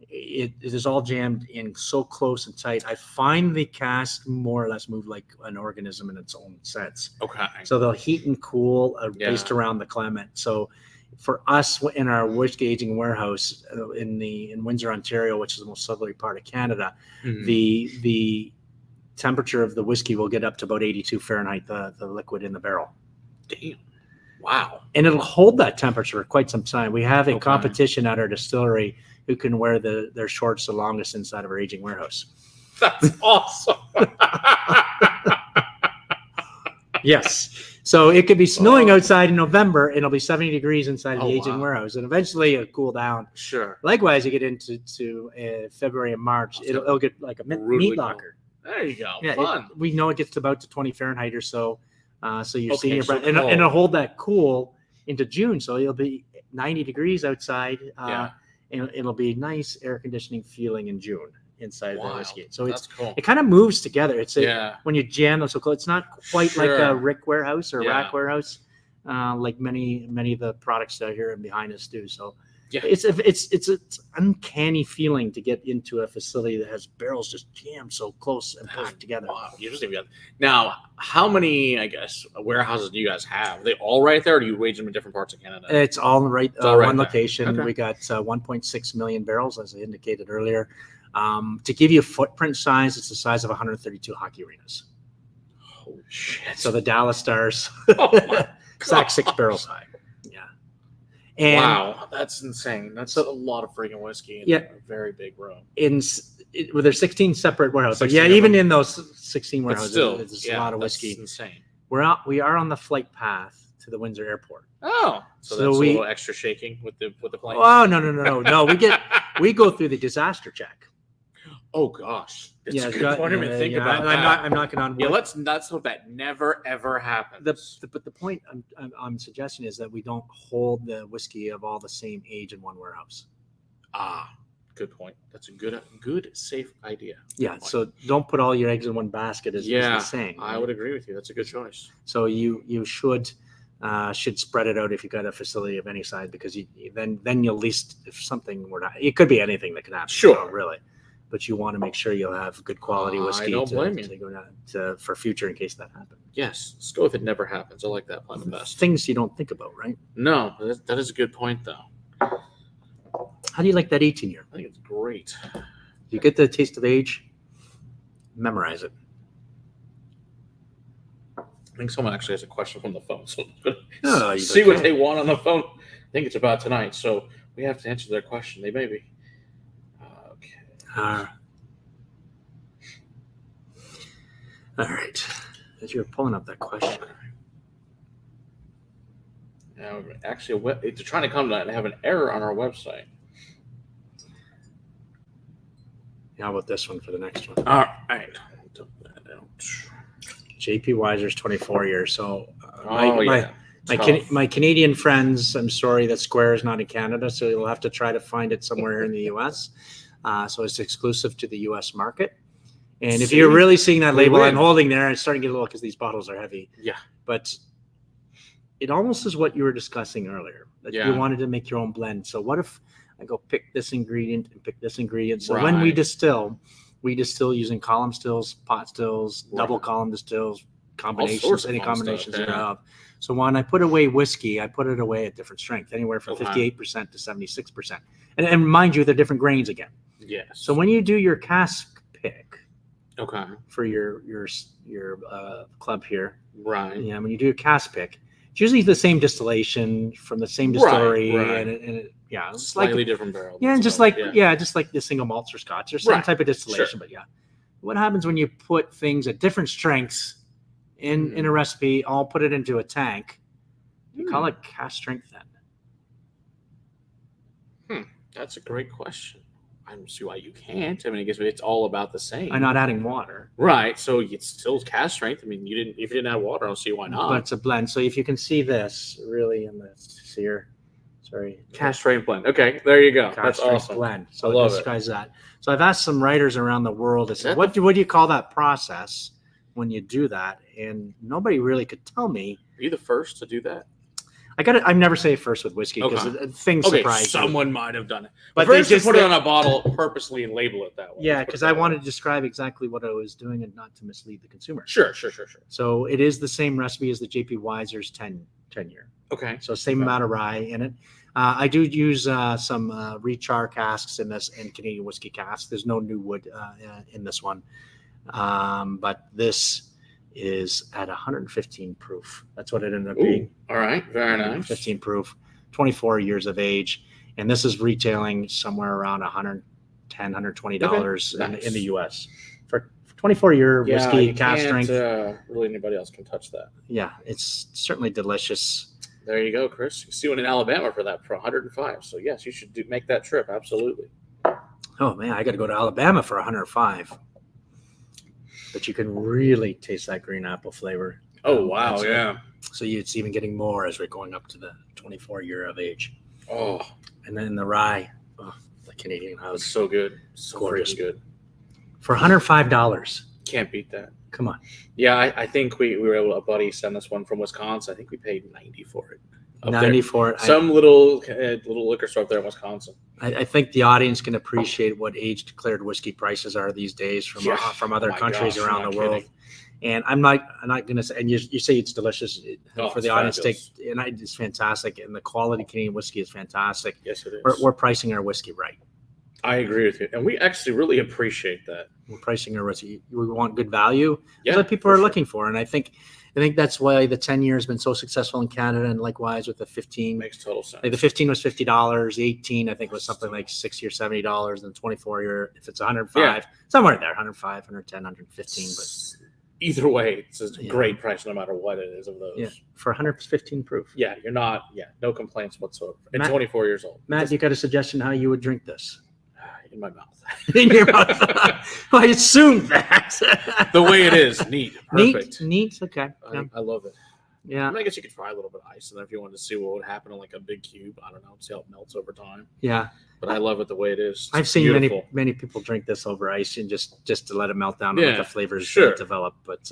It is all jammed in so close and tight. I find the cask more or less move like an organism in its own sense. Okay. So they'll heat and cool based around the climate. So for us in our whiskey aging warehouse in Windsor, Ontario, which is the most southerly part of Canada, the temperature of the whiskey will get up to about 82 Fahrenheit, the liquid in the barrel. Damn. Wow. And it'll hold that temperature for quite some time. We have a competition at our distillery who can wear their shorts the longest inside of our aging warehouse. That's awesome. Yes. So it could be snowing outside in November and it'll be 70 degrees inside the aging warehouse. And eventually it'll cool down. Sure. Likewise, you get into February and March, it'll get like a meat locker. There you go. Yeah, Fun. We know it gets to about 20 Fahrenheit or so. So you're seeing your breath, and it'll hold that cool into June. So it'll be 90 degrees outside. And it'll be nice air conditioning feeling in June inside the whiskey. So it kind of moves together. It's when you jam them so close. It's not quite like a Rick warehouse or Rack warehouse, like many of the products out here and behind us do. So Yeah. It's uncanny feeling to get into a facility that has barrels just jammed so close and packed together. Wow. Now, how many, I guess, warehouses do you guys have? Are they all right there, or do you wage them in different parts of Canada? It's all right, It's all right one there. location. Okay. We got 1.6 million barrels, as I indicated earlier. To give you a footprint size, it's the size of 132 hockey arenas. Holy shit. So the Dallas Stars, Oh my sack 6 gosh. barrels high. Yeah. And Wow, that's insane. That's a lot of freaking whiskey in a very big room. Well, there's 16 separate warehouses. 16 Yeah, of even them. in those 16 But warehouses, still, there's yeah, a lot of that's whiskey. insane. We are on the flight path to the Windsor Airport. Oh, so So that's we- a little extra shaking with the plane. Oh no! We go through the disaster check. Oh gosh, it's Yeah, a good point. I didn't think about and that. I'm knocking on wood. Yeah, let's hope that never ever happens. But the point I'm suggesting is that we don't hold the whiskey of all the same age in one warehouse. Good point. That's a good safe idea. Yeah, so don't put all your eggs in one basket. Is the saying. I would agree with you. That's a good choice. So you should spread it out if you've got a facility of any size, because then you'll, at least if something were not, it could be anything that can happen. Sure. Really. But you want to make sure you'll have good quality whiskey I don't blame you. to go down for future in case that happens. Yes, let's go with it never happens. I like that plan the best. Things you don't think about, right? No, that is a good point, though. How do you like that 18-year? I think it's great. You get the taste of age, memorize it. I think someone actually has a question from the phone, so Oh, you see okay. what they want on the phone. I think it's about tonight, so we have to answer their question. They may be. Okay. All right. As you're pulling up that question. Now, actually, they're trying to come to that and have an error on our website. How about this one for the next one? All right. Dump that out. JP Weiser's 24 years. So Yeah. my Canadian friends, I'm sorry that Square is not in Canada, so you'll have to try to find it somewhere in the U.S. So it's exclusive to the U.S. market. And if you're really seeing that label I'm holding there, it's starting to get a little, because these bottles are heavy. Yeah. But it almost is what you were discussing earlier, that you wanted to make your own blend. So what if I go pick this ingredient and pick this ingredient? So when we distill using column stills, pot stills, double column distills, combinations, any combinations thereof. So when I put away whiskey, I put it away at different strength, anywhere from 58% to 76%. And mind you, they're different grains again. Yes. So when you do your cask pick, for your club here, right? Yeah, when you do your cask pick, it's usually the same distillation from the same distillery, right. and it's Slightly like different barrel. Yeah, and just like the single malts or scotch, or same type of distillation. Sure. But what happens when you put things at different strengths in a recipe? I'll put it into a tank. You call it cask strength then? That's a great question. I don't see why you can't. I mean, I guess it's all about the same. I'm not adding water. Right. So it's still cask strength. I mean, if you didn't add water, I don't see why not. But it's a blend. So if you can see this really in this here, sorry. Cask strength blend. Okay, there you go. That's strength awesome. Blend. So I love this it. guy's that. So I've asked some writers around the world, what do you call that process when you do that? And nobody really could tell me. Are you the first to do that? I never say first with whiskey because things surprise someone might have done it. But first they just put it on a bottle purposely and label it that way. Yeah, because I wanted to describe exactly what I was doing and not to mislead the consumer. Sure. So it is the same recipe as the JP Weiser's 10-year. Okay. So same amount of rye in it. I do use some rechar casks in this, and Canadian whiskey casks. There's no new wood in this one, but this is at 115 proof. That's what it ended up being. All right, very nice. 15 proof, 24 years of age, and this is retailing somewhere around $110, $120 in the U.S. for 24-year whiskey cask strength. Really, anybody else can touch that. Yeah, it's certainly delicious. There you go, Chris. You see one in Alabama for 105. So yes, you should make that trip. Absolutely. Oh man, I got to go to Alabama for 105. But you can really taste that green apple flavor. Oh wow, yeah. So it's even getting more as we're going up to the 24-year of age. Oh, and then the rye, the Canadian house, so good, so gorgeous, good. For $105. Can't beat that. Come on. Yeah, I think we were able. A buddy sent us one from Wisconsin. I think we paid $90 for it. up 94. there. Some little liquor store up there in Wisconsin. I think the audience can appreciate what age-declared whiskey prices are these days from other countries around the world. And I'm not going to say, and you say it's delicious for the audience. It's fantastic, and the quality Canadian whiskey is fantastic. Yes, it is. We're pricing our whiskey right. I agree with you, and we actually really appreciate that. We're pricing our whiskey. We want good value. Yeah, that's what people are looking for, and I think that's why the 10 year has been so successful in Canada, and likewise with the 15. Makes total sense. Like the 15 was $50. The 18 I think was something like $60 or $70, and 24 year if it's 105, somewhere there, 105, 110, 115, but. Either way, it's a great price no matter what it is of those. Yeah, for 115 proof. Yeah, you're not. Yeah, no complaints whatsoever. And 24 years old. Matt, you got a suggestion how you would drink this? In my mouth. In your mouth. Well, I assumed that. The way it is, neat, perfect. Neat. Okay. I love it. Yeah. I guess you could try a little bit of ice in there if you wanted to see what would happen on like a big cube. I don't know, see how it melts over time. Yeah. But I love it the way it is. I've seen many people drink this over ice and just to let it melt down and let the flavors develop. But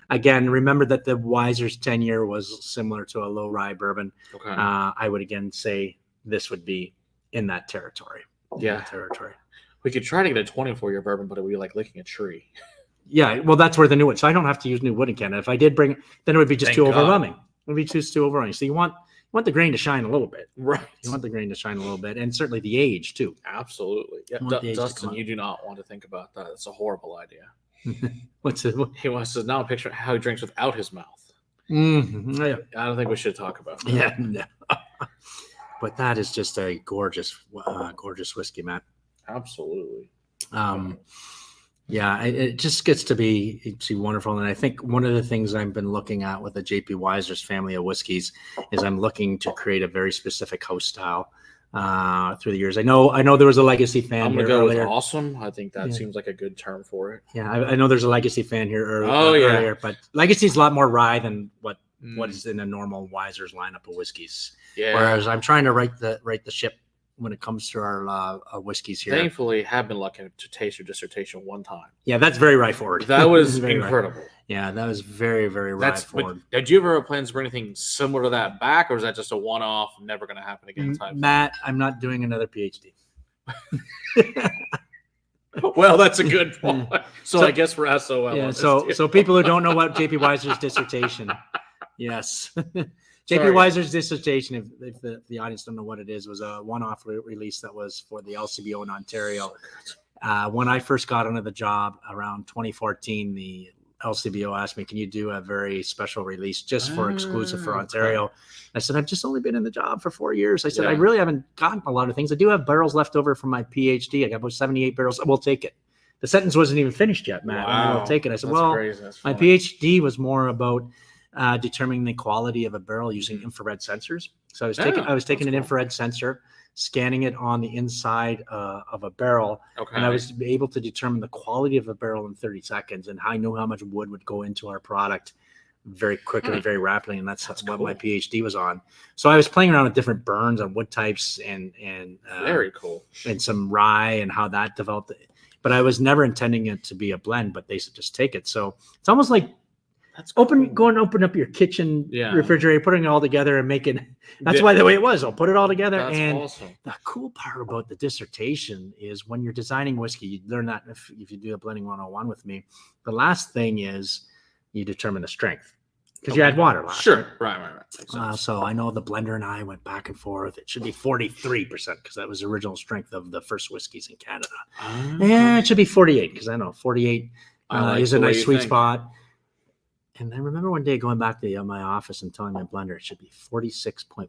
again, remember that the Wiser's 10 year was similar to a low rye bourbon. Okay. I would again say this would be in that territory. Yeah. We could try to get a 24-year bourbon, but it would be like licking a tree. Yeah, well, that's where the new wood. So I don't have to use new wood in Canada. If I did bring it, then it would be just too overwhelming. It would be just too overwhelming. So you want the grain to shine a little bit. Right. You want the grain to shine a little bit, and certainly the age too. Absolutely. Yeah, Dustin, you do not want to think about that. It's a horrible idea. What's it? He wants to now picture how he drinks without his mouth. Mm-hmm. Yeah. I don't think we should talk about that. Yeah. No. But that is just a gorgeous whiskey, Matt. Absolutely. Yeah, it just gets to be wonderful. And I think one of the things I've been looking at with the JP Wiser's family of whiskeys is I'm looking to create a very specific house style through the years. I know there was a legacy fan. I'm going to go with awesome. I think that seems like a good term for it. Yeah, I know there's a legacy fan here earlier, but legacy is a lot more rye than what is in a normal Wiser's lineup of whiskeys. Yeah. Whereas I'm trying to right the ship when it comes to our whiskeys here. Thankfully, have been lucky to taste your dissertation one time. Yeah, that's very rye forward. That was incredible. Yeah, that was very, very rye forward. Did you ever have plans for anything similar to that back, or is that just a one-off, never going to happen again type? Matt, I'm not doing another PhD. Well, that's a good point. So I guess we're SOL. Yeah, so people who don't know what JP Wiser's dissertation, yes. JP Wiser's dissertation, if the audience don't know what it is, was a one-off release that was for the LCBO in Ontario. When I first got onto the job around 2014, the LCBO asked me, can you do a very special release just for exclusive for Ontario? Okay. I said, I've just only been in the job for 4 years. I said, I really haven't gotten a lot of things. I do have barrels left over from my PhD. I got about 78 barrels. We'll take it. The sentence wasn't even finished yet, Matt. Wow. We'll take it. I said, my PhD was more about determining the quality of a barrel using infrared sensors. So I was taking an infrared sensor, scanning it on the inside of a barrel, and I was able to determine the quality of a barrel in 30 seconds, and I knew how much wood would go into our product very quickly, very rapidly, and that's what my PhD was on. So I was playing around with different burns on wood types and very cool, and some rye and how that developed. But I was never intending it to be a blend, but they said just take it. So it's almost like go and open up your kitchen refrigerator, putting it all together and making. That's why the way it was. I'll put it all together. That's awesome. The cool part about the dissertation is when you're designing whiskey, you learn that if you do a blending 101 with me. The last thing is you determine the strength because you add water. Sure, right. So I know the blender and I went back and forth. It should be 43% because that was the original strength of the first whiskeys in Canada. Yeah, it should be 48 because I know 48 is a nice sweet spot. And I remember one day going back to my office and telling my blender it should be 46.1.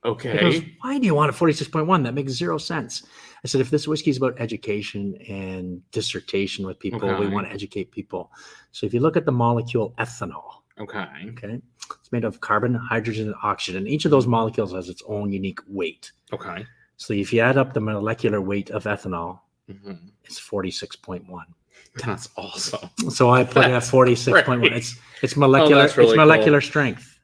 Okay. Because why do you want a 46.1? That makes zero sense. I said, if this whiskey is about education and dissertation with people, we want to educate people. So if you look at the molecule ethanol. Okay. It's made of carbon, hydrogen, and oxygen. Each of those molecules has its own unique weight. Okay. So if you add up the molecular weight of ethanol, it's 46.1. That's awesome. So I put it at 46.1. It's molecular. It's molecular strength.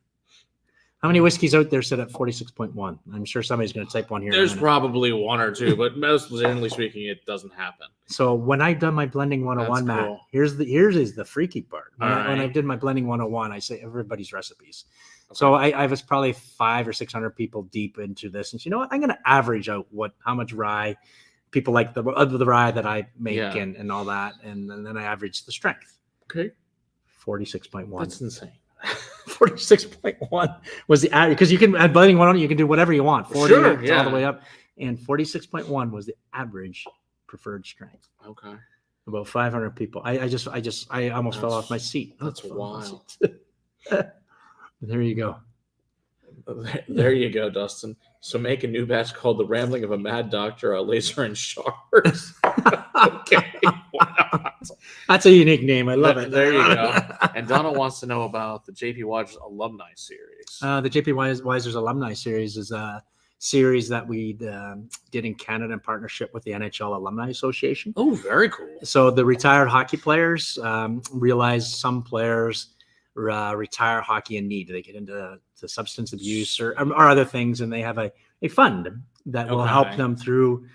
How many whiskeys out there sit at 46.1? I'm sure somebody's going to type one here. There's probably one or two, but most generally speaking, it doesn't happen. So when I've done my blending 101, That's Matt, cool. here's the freaky part. When I did my blending 101, I say everybody's recipes. Okay. So I was probably 500 or 600 people deep into this, and you know what? I'm going to average out how much rye people like the rye that I make and all that, and then I average the strength. Okay, 46.1. That's insane. 46.1 was the average, because you can add blending 101, you can do whatever you want. 40 Sure, all the way up, and 46.1 was the average preferred strength. Okay. About 500 people. I almost fell off my seat. That's wild. There you go. There you go, Dustin. So make a new batch called The Rambling of a Mad Doctor, a Laser and Shards. Okay. Wow. That's a unique name. I love it. There you go. And Donald wants to know about the JP Waters Alumni Series. The JP Weiser's Alumni Series is a series that we did in Canada in partnership with the NHL Alumni Association. Oh, very cool. So the retired hockey players realize some players retire hockey in need. They get into substance abuse or other things, and they have a fund that will help them through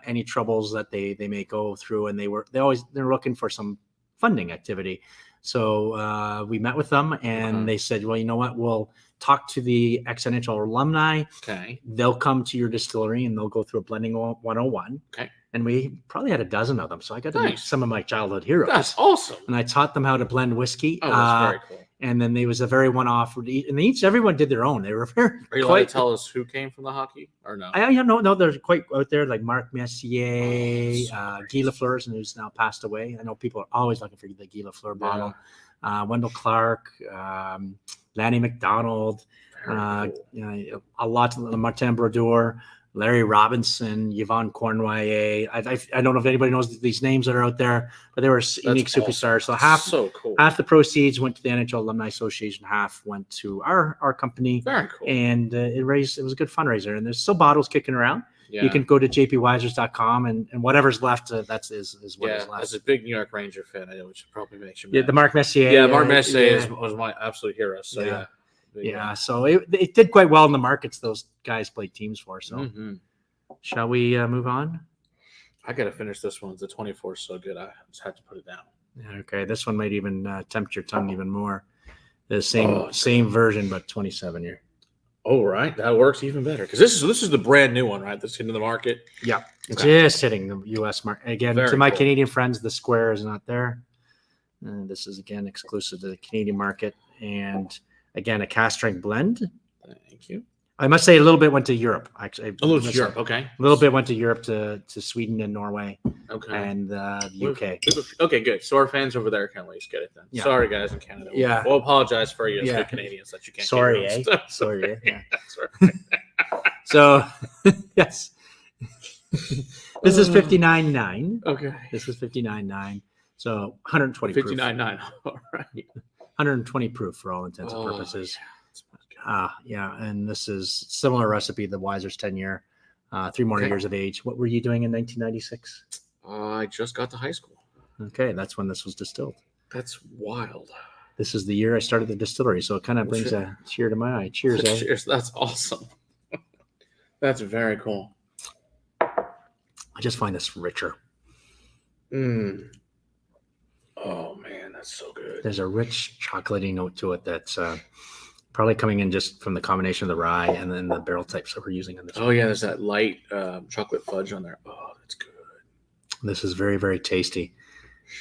any troubles that they may go through. And they're looking for some funding activity. So we met with them, and they said, well, you know what? We'll talk to the ex-NHL alumni. Okay. They'll come to your distillery, and they'll go through a blending 101. Okay. And we probably had a dozen of them. So I got to meet some of my childhood heroes. That's awesome. And I taught them how to blend whiskey. Oh, that's very cool. And then there was a very one-off. And everyone did their own. They were very. Are you allowed to tell us who came from the hockey or no? No, they're quite out there, like Marc Messier, Guy Lafleur, who's now passed away. I know people are always looking for the Guy Lafleur bottle. Wendell Clark, Lanny McDonald, a lot of Martin Brodeur, Larry Robinson, Yvonne Cornwallier. I don't know if anybody knows these names that are out there, but they were unique superstars. So half the proceeds went to the NHL Alumni Association, half went to our company. Very cool. And it was a good fundraiser. And there's still bottles kicking around. Yeah. You can go to jpwisers.com and whatever's left, is what is left. As a big New York Ranger fan, I know which probably makes you mad. Yeah, the Marc Messier. Yeah, Marc Messier was my absolute hero. So so it did quite well in the markets those guys played teams for. So shall we move on? I got to finish this one. The 24 is so good. I just had to put it down. Okay, this one might even tempt your tongue even more. The same version, but 27 year. Oh, right. That works even better because this is the brand new one, right? That's into the market. Yeah, just hitting the U.S. market again. To my Canadian friends, the square is not there. This is again exclusive to the Canadian market, and again a cask strength blend. Thank you. I must say a little bit went to Europe. Actually, a little to Europe. Okay. A little bit went to Europe to Sweden and Norway. Okay. And the UK. Okay, good. So our fans over there can at least get it then. Yeah. Sorry, guys in Canada. Yeah. We'll apologize for you as good Canadians that you can't. Sorry, get Sorry, Yeah. That's right. So, yes. This is 59.9. Okay. This is 59.9. So 120 proof. 59.9. All right. 120 proof for all intents and purposes. And this is similar recipe, the Weiser's 10-year, 3 more years of age. What were you doing in 1996? I just got to high school. Okay, that's when this was distilled. That's wild. This is the year I started the distillery, so it kind of brings a tear to my eye. Cheers, eh? Cheers. That's awesome. That's very cool. I just find this richer. Oh, man, that's so good. There's a rich chocolatey note to it that's probably coming in just from the combination of the rye and then the barrel types that we're using on this. Oh, yeah, there's that light chocolate fudge on there. Oh, that's good. This is very, very tasty.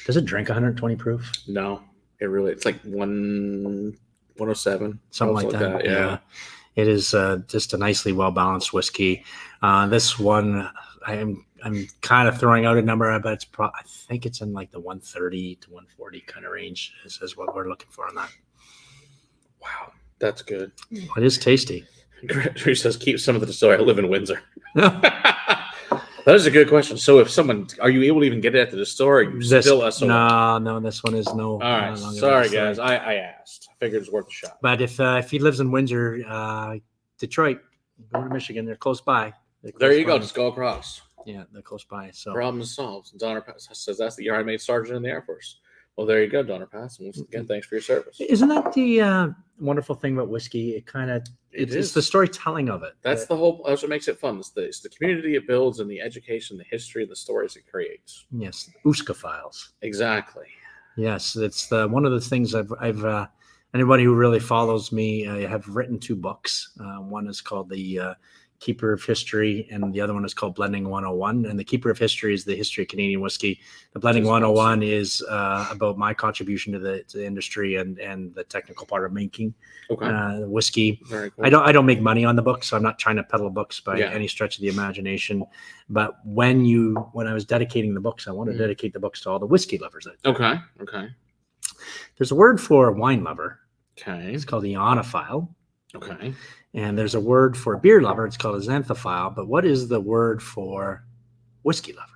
Does it drink 120 proof? No, it's like 107. Something like that. Yeah. It is just a nicely well-balanced whiskey. This one, I'm kind of throwing out a number, but I think it's in like the 130 to 140 kind of range is what we're looking for on that. Wow, that's good. It is tasty. Drew says, keep some of the distillery. I live in Windsor. That is a good question. So are you able to even get it at the distillery? No, this one is no. All right. Sorry, guys. I asked. I figured it's worth a shot. But if he lives in Windsor, Detroit, go to Michigan. They're close by. There you go. Just go across. Yeah, they're close by. So problem is solved. Donner Pass says that's the year I made sergeant in the Air Force. Well, there you go, Donner Pass. And once again, thanks for your service. Isn't that the wonderful thing about whiskey. It kind of it's is. the storytelling of it. That's the whole. That's what makes it fun. It's the community it builds, and the education, the history, and the stories it creates. Yes, Uska files. Exactly. Yes, it's one of the things I've anybody who really follows me, I have written 2 books. One is called The Keeper of History, and the other one is called Blending 101. And The Keeper of History is the history of Canadian whiskey. The Blending 101 is about my contribution to the industry and the technical part of making whiskey. Very cool. I don't make money on the book, so I'm not trying to peddle books by any stretch of the imagination. But when I was dedicating the books, I want to dedicate the books to all the whiskey lovers out there. Okay. There's a word for a wine lover. Okay. It's called the ionophile. Okay. And there's a word for a beer lover. It's called a xanthophile. But what is the word for whiskey lover?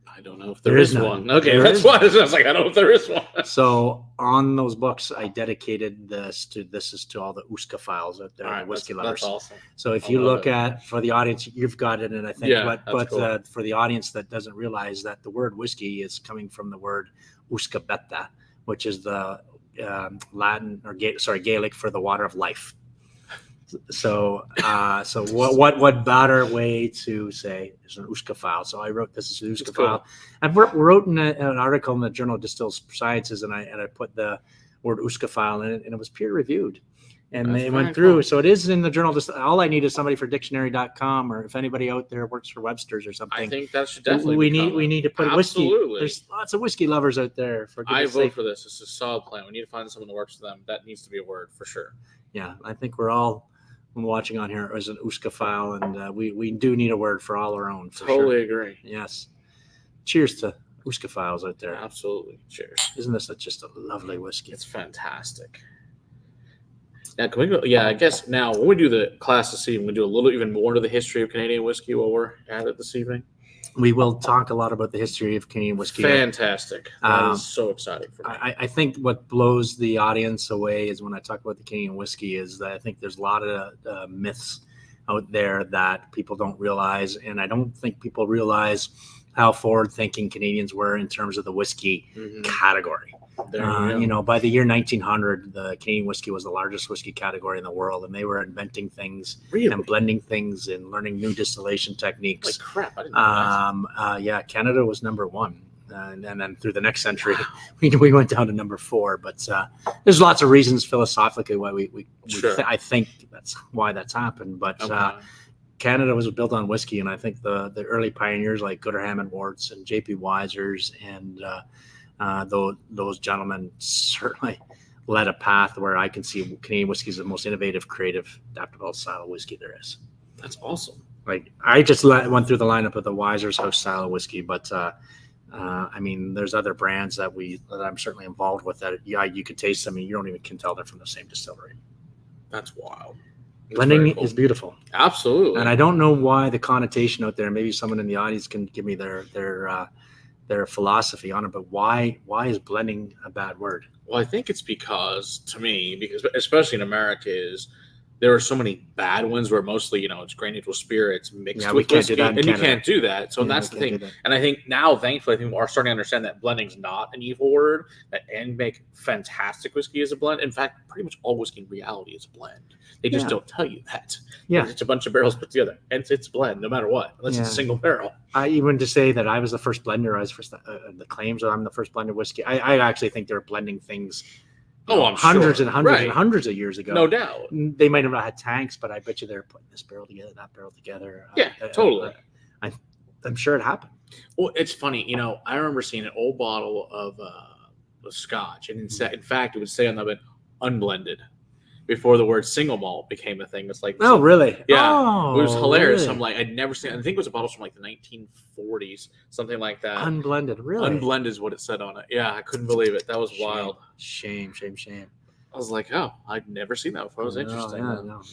I don't know if there is one. Okay, that's why I was like, I don't know if there is one. So on those books, I dedicated this is to all the Uska files out there, the whiskey lovers. That's awesome. So if you look at, for the audience, you've got it, and I think, but cool. For the audience that doesn't realize that the word whiskey is coming from the word Uska beta, which is the Latin or Gaelic for the water of life. So what better way to say is an Uska file? So I wrote this as an Uska file. I wrote in an article in the Journal of Distilled Sciences, and I put the word Uska file in it, and it was peer reviewed, and they went through. Cool. So it is in the Journal. All I need is somebody for dictionary.com, or if anybody out there works for Webster's or something. I think that should definitely. We need to put whiskey. There's lots of whiskey lovers out there. I vote for this. It's a solid plan. We need to find someone that works for them. That needs to be a word for sure. Yeah, I think we're all watching on here as an Uska file, and we do need a word for all our own. Totally agree. Yes. Cheers to Uska files out there. Absolutely. Cheers. Isn't this just a lovely whiskey? It's fantastic. Now, can we go? Yeah, I guess now when we do the class this evening, we do a little even more to the history of Canadian whiskey while we're at it this evening. We will talk a lot about the history of Canadian whiskey. Fantastic. That is so exciting for me. I think what blows the audience away is when I talk about the Canadian whiskey is that I think there's a lot of myths out there that people don't realize. And I don't think people realize how forward-thinking Canadians were in terms of the whiskey category. By the year 1900, the Canadian whiskey was the largest whiskey category in the world, and they were inventing things and blending things and learning new distillation techniques. Like crap, I didn't know that. Canada was number 1, and then through the next century, we went down to number 4. But there's lots of reasons philosophically why I think that's why that's happened. But Canada was built on whiskey, and I think the early pioneers like Gooderham Worts and J.P. Wisers and those gentlemen certainly led a path where I can see Canadian whiskey is the most innovative, creative, adaptable style of whiskey there is. That's awesome. Like I just went through the lineup of the Wisers House style of whiskey, but I mean, there's other brands that I'm certainly involved with that. Yeah, you could taste them, and you don't even can tell they're from the same distillery. That's wild. Blending is beautiful. Absolutely. And I don't know why the connotation out there. Maybe someone in the audience can give me their philosophy on it, but why is blending a bad word? Well, I think it's because especially in America, there are so many bad ones where mostly, it's grain neutral spirits mixed with whiskey, and you can't do that. So that's the thing. And I think now, thankfully, I think we're starting to understand that blending's not an evil word, and make fantastic whiskey as a blend. In fact, pretty much all whiskey in reality is a blend. They just don't tell you that. Yeah. It's a bunch of barrels put together, and it's a blend no matter what, unless it's a single barrel. I even to say that I was the first blender. I was first the claims that I'm the first blender whiskey. I actually think they're blending things. I'm hundreds sure. and hundreds and hundreds of years ago. No doubt. They might have not had tanks, but I bet you they're putting this barrel together, that barrel together. Yeah, totally. I'm sure it happened. Well, it's funny. I remember seeing an old bottle of scotch, and in fact, it would say on the bit unblended before the word single malt became a thing. It's like, oh, really? Yeah. Oh, it was hilarious. Really? I'm like, I'd never seen, I think it was a bottle from like the 1940s, something like that. Unblended, really? Unblended is what it said on it. Yeah, I couldn't believe it. That was wild. Shame. I was like, oh, I'd never seen that before. It was interesting. No.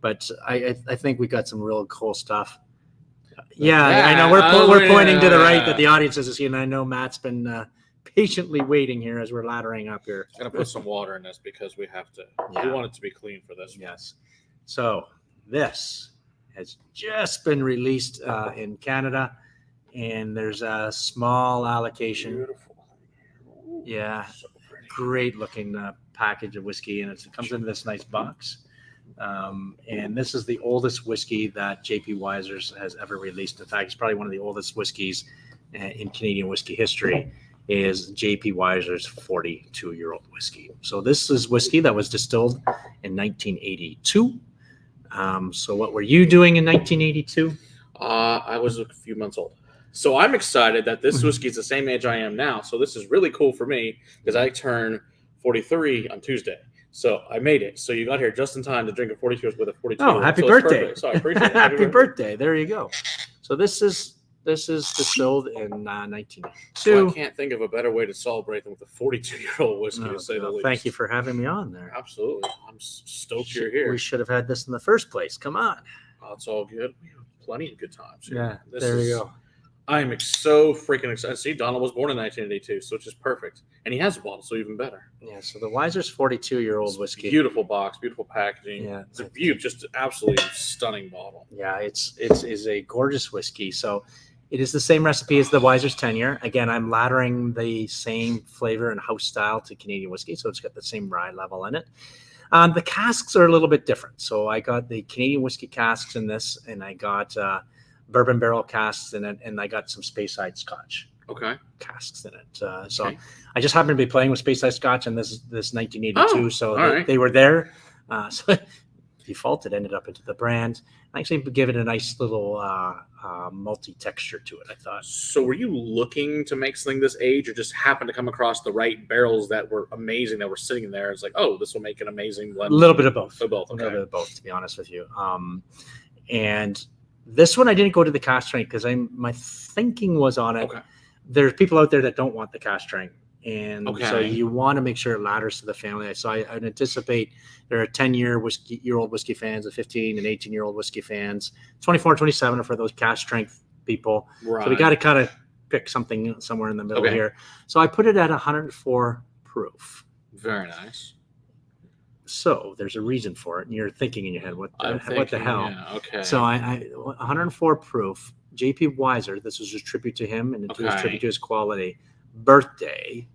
But I think we got some real cool stuff. Yeah, I know we're pointing to the right that the audience is seeing. I know Matt's been patiently waiting here as we're laddering up here. I'm gonna put some water in this because we have to. We want it to be clean for this. Yes. So this has just been released in Canada, and there's a small allocation. Beautiful. Yeah. So pretty. Great looking package of whiskey, and it comes in this nice box. And this is the oldest whiskey that J.P. Wiser's has ever released. In fact, it's probably one of the oldest whiskeys in Canadian whiskey history. Is J.P. Wiser's 42-year-old whiskey. So this is whiskey that was distilled in 1982. So what were you doing in 1982? I was a few months old. So I'm excited that this whiskey is the same age I am now. So this is really cool for me because I turn 43 on Tuesday. So I made it. So you got here just in time to drink a 42 with a 42. Oh, happy so birthday. So I appreciate it. Happy birthday. There you go. So this is distilled in 1982. So I can't think of a better way to celebrate than with a 42-year-old whiskey, to say the least. Thank you for having me on there. Absolutely. I'm stoked you're here. We should have had this in the first place. Come on. Oh, it's all good. We have plenty of good times here. Yeah, there you go. I'm so freaking excited. See, Donald was born in 1982, so it's just perfect. And he has a bottle, so even better. Yeah, so the Wiser's 42-year-old whiskey. Beautiful box, beautiful packaging. Yeah. It's a beautiful, just absolutely stunning bottle. Yeah, it is a gorgeous whiskey. So it is the same recipe as the Wiser's 10-year. Again, I'm laddering the same flavor and house style to Canadian whiskey, so it's got the same rye level in it. The casks are a little bit different. So I got the Canadian whiskey casks in this, and I got bourbon barrel casks in it, and I got some Speyside Scotch casks in it. So I just happened to be playing with Speyside Scotch in this 1982, so they were there. So default, it ended up into the brand. I actually give it a nice little multi-texture to it, I thought. So were you looking to make something this age, or just happened to come across the right barrels that were amazing that were sitting there? It's like, oh, this will make an amazing blend. A little bit of both. A little bit of both, to be honest with you. And this one I didn't go to the cask strength because my thinking was on it. There's people out there that don't want the cask strength. And so you want to make sure it ladders to the family. So I'd anticipate there are 10-year-old whiskey fans, the 15 and 18-year-old whiskey fans. 24 and 27 are for those cask strength people. Right. So we got to kind of pick something somewhere in the middle here. So I put it at 104 proof. Very nice. So there's a reason for it, and you're thinking in your head, what the hell? Yeah, okay. So I 104 proof. J.P. Wiser. This was a tribute to him, and it was a tribute to his quality. Birthday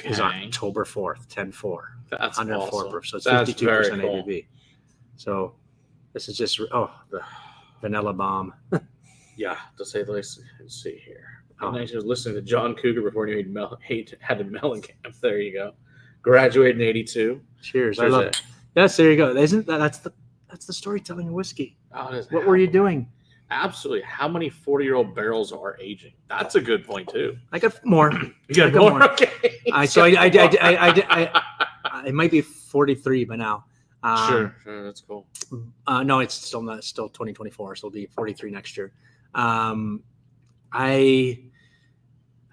is October 4th, 10-4. That's 104 awesome. proof. So it's 52% cool. ABV. So this is just the vanilla bomb. Yeah, to say the least. Let's see here. I was listening to John Cougar before he had the Mellencamp. There you go. Graduated in 82. Cheers. I love it. Yes, there you go. Isn't that's the storytelling of whiskey? What were you doing? Absolutely. How many 40-year-old barrels are aging? That's a good point too. I got more. You got more? Okay. It might be 43 by now. Sure, that's cool. No, it's still 2024, so it'll be 43 next year. I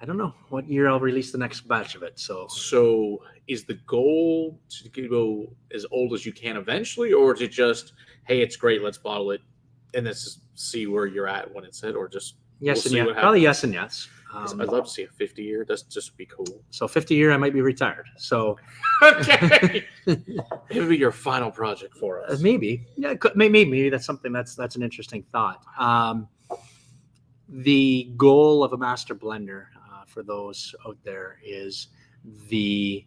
don't know what year I'll release the next batch of it. So is the goal to go as old as you can eventually, or to just, hey, it's great, let's bottle it, and let's just see where you're at when it's hit, or just yes and yes? Probably yes and yes. I'd love to see a 50-year. That's just be cool. So 50-year, I might be retired. So okay, it would be your final project for us. Maybe, yeah, maybe that's something that's an interesting thought. The goal of a master blender, for those out there, is the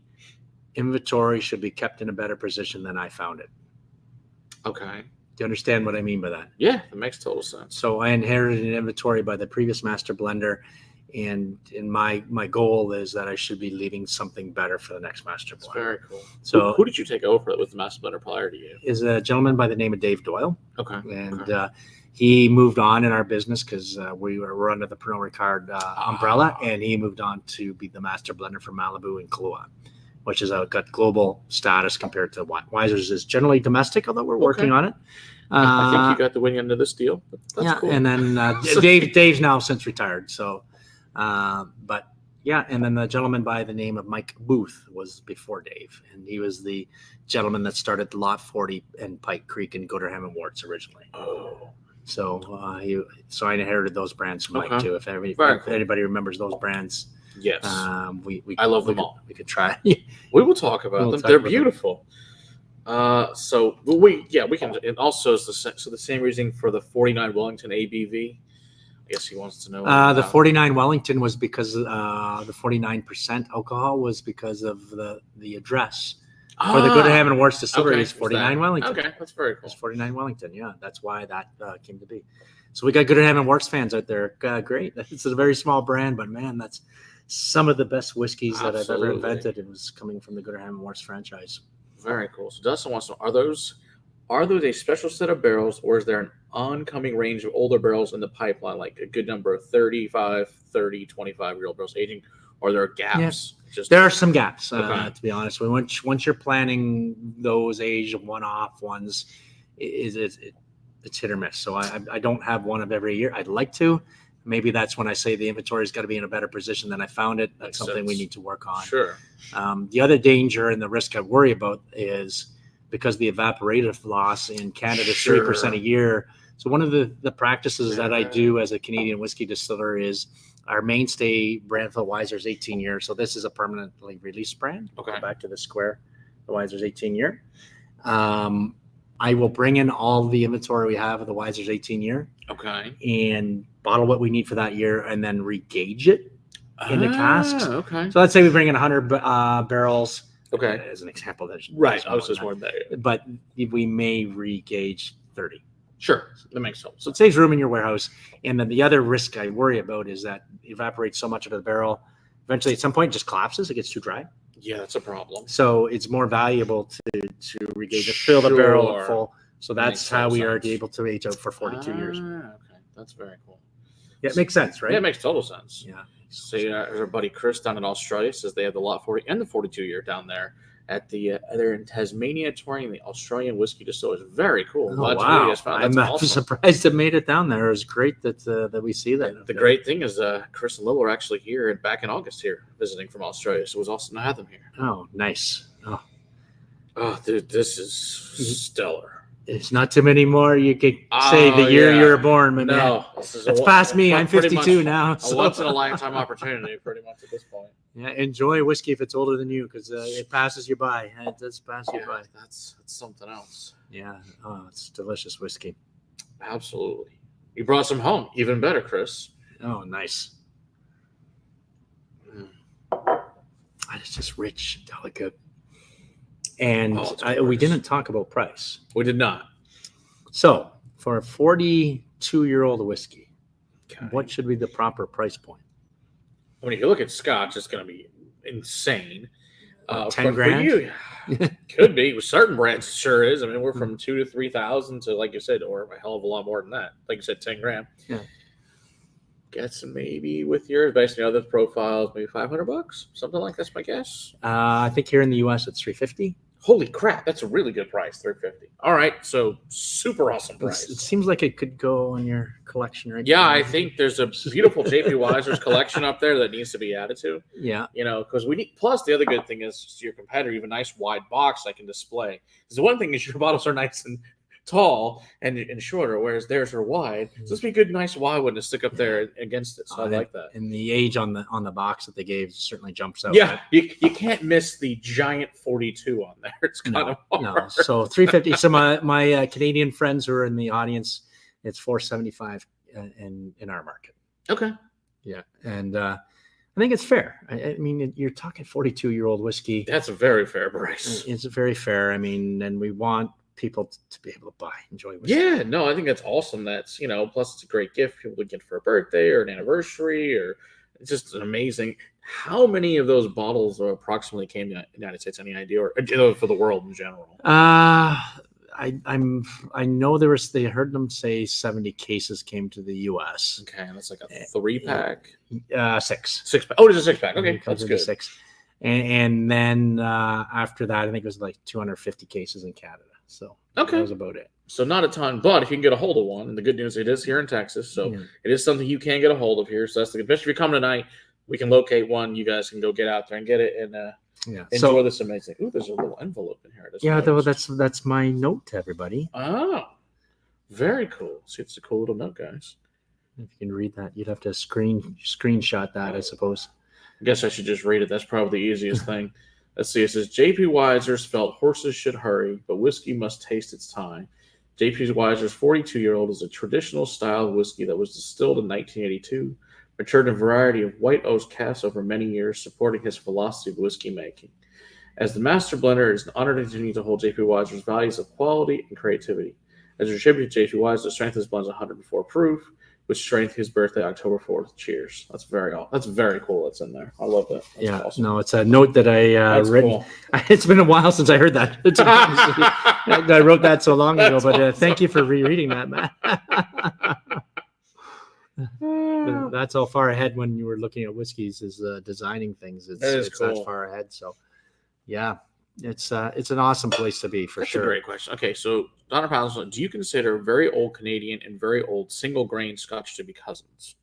inventory should be kept in a better position than I found it. Okay. Do you understand what I mean by that? Yeah, that makes total sense. So I inherited an inventory by the previous master blender, and my goal is that I should be leaving something better for the next master blender. That's very cool. So who did you take over with the master blender prior to you? Is a gentleman by the name of Dave Doyle. Okay. And he moved on in our business because we were under the Pernod Ricard umbrella, and he moved on to be the master blender for Malibu and Kahlua, which is got global status compared to Wiser's is generally domestic, although we're working on it. I think you got the wing end of this deal. That's cool. And then Dave's now since retired. So, but yeah, and then the gentleman by the name of Mike Booth was before Dave, and he was the gentleman that started Lot 40 and Pike Creek and Gooderham Worts originally. Oh. So so I inherited those brands from Mike too. If anybody remembers those brands, yes, I love them all. We could try. We will talk about them. They're beautiful. So we can. And also, it's the same reasoning for the 49 Wellington ABV. I guess he wants to know. The 49 Wellington was because the 49% alcohol was because of the address. For the Gooderham and Worts Distillery, okay. is 49 Wellington. Okay, that's very cool. It's 49 Wellington. Yeah, that's why that came to be. So we got Gooderham and Worts fans out there. Great. It's a very small brand, but man, that's some of the best whiskeys that I've ever invented. It was coming from the Gooderham and Worts franchise. Very cool. So Dustin wants to know, are those a special set of barrels, or is there an oncoming range of older barrels in the pipeline, like a good number of 35, 30, 25-year-old barrels aging, or there are gaps? Yeah. There are some gaps, to be honest. Once you're planning those age one-off ones, it's hit or miss. So I don't have one of every year. I'd like to. Maybe that's when I say the inventory's got to be in a better position than I found it. That's something we need to work on. Sure. The other danger and the risk I worry about is because the evaporative loss in Canada is 3% a year. So one of the practices that I do as a Canadian whiskey distiller is our mainstay brand for the Wiser's 18 years. So this is a permanently released brand. Okay. Go back to the square, the Wiser's 18 year. I will bring in all the inventory we have of the Wiser's 18 year. Okay. And bottle what we need for that year and then regauge it in the casks. Okay. So let's say we bring in 100 barrels. Okay. As an example. Right. I was just more than that. But we may regauge 30. Sure. That makes sense. So it saves room in your warehouse. And then the other risk I worry about is that it evaporates so much of the barrel. Eventually, at some point, it just collapses. It gets too dry. Yeah, that's a problem. So it's more valuable to regauge it, fill the barrel up full. So that's how we are able to age out for 42 years. Okay. That's very cool. Yeah, it makes sense, right? Yeah, it makes total sense. Yeah. So there's our buddy Chris down in Australia says they have the Lot 40 and the 42 year down there at the they're in Tasmania touring the Australian whiskey distillers. Very cool. Oh, wow. I'm awesome. surprised it made it down there. It was great that we see that. The great thing is Chris and Lil are actually here back in August here visiting from Australia. So it was awesome to have them here. Oh, nice. Oh, dude, this is stellar. It's not too many more. You could say the year you were born, my man. It's past me. I'm 52 now. So. A once in a lifetime opportunity, pretty much at this point. Yeah, enjoy whiskey if it's older than you, because it passes you by. It does pass you by. That's something else. Yeah. Oh, it's delicious whiskey. Absolutely. You brought some home. Even better, Chris. Oh, nice. It's just rich, delicate. And we didn't talk about price. We did not. So for a 42-year-old whiskey, what should be the proper price point? When you look at Scotch, it's going to be insane. 10 grand? Could be. With certain brands, it sure is. I mean, we're from 2,000 to 3,000 to, like you said, or a hell of a lot more than that. Like you said, 10 grand. Yeah. Guess maybe with yours, based on other profiles, maybe $500, something like that's my guess. I think here in the U.S. it's $350. Holy crap, that's a really good price, $350. All right, so super awesome price. It seems like it could go in your collection right now. Yeah, I think there's a beautiful J.P. Wiser's collection up there that needs to be added to. Yeah, because we need. Plus, the other good thing is your competitor, you have a nice wide box I can display. Because the one thing is your bottles are nice and tall and shorter, whereas theirs are wide. So this would be a good, nice wide one to stick up there against it. So I like that. And the age on the box that they gave certainly jumps out. Yeah, you can't miss the giant 42 on there. It's kind of hard. No. So $350. So my Canadian friends who are in the audience, it's $475 in our market. Okay. Yeah, and I think it's fair. I mean, you're talking 42-year-old whiskey. That's a very fair price. It's very fair. I mean, and we want people to be able to enjoy whiskey. Yeah, no, I think that's awesome. That's, plus it's a great gift people would get for a birthday or an anniversary, or it's just an amazing. How many of those bottles approximately came to the United States? Any idea, or for the world in general? I know they heard them say 70 cases came to the U.S. Okay, and that's like a 3-pack. 6 pack. Oh, it is a 6-pack. Okay, that's good. 6, and then after that, I think it was like 250 cases in Canada. So that was about it. So not a ton, but if you can get a hold of one, and the good news, it is here in Texas, so it is something you can get a hold of here. So that's the good. Especially if you come tonight, we can locate one. You guys can go get out there and get it and enjoy this amazing. Ooh, there's a little envelope in here. That's my note to everybody. Oh, very cool. See, it's a cool little note, guys. If you can read that, you'd have to screenshot that, I suppose. I guess I should just read it. That's probably the easiest thing. Let's see. It says, J.P. Wiser's felt horses should hurry, but whiskey must taste its time. J.P. Wiser's 42-year-old is a traditional style of whiskey that was distilled in 1982, matured in a variety of white oak casks over many years, supporting his philosophy of whiskey making. As the Master Blender, it is an honor to continue to hold J.P. Weiser's values of quality and creativity. As a tribute to J.P. Weiser, the strength of his blend is 104 proof, with strength his birthday, October 4th. Cheers. That's very cool. That's in there. I love that. That's awesome. No, it's a note that I written. Cool. It's been a while since I heard that. I wrote that so long ago, but awesome. Thank you for rereading that, Matt. That's how far ahead when you were looking at whiskeys is designing things. It's cool. that far ahead. So, yeah, it's an awesome place to be for That's sure. a great question. Okay, so Donna Patterson, do you consider very old Canadian and very old single grain Scotch to be cousins?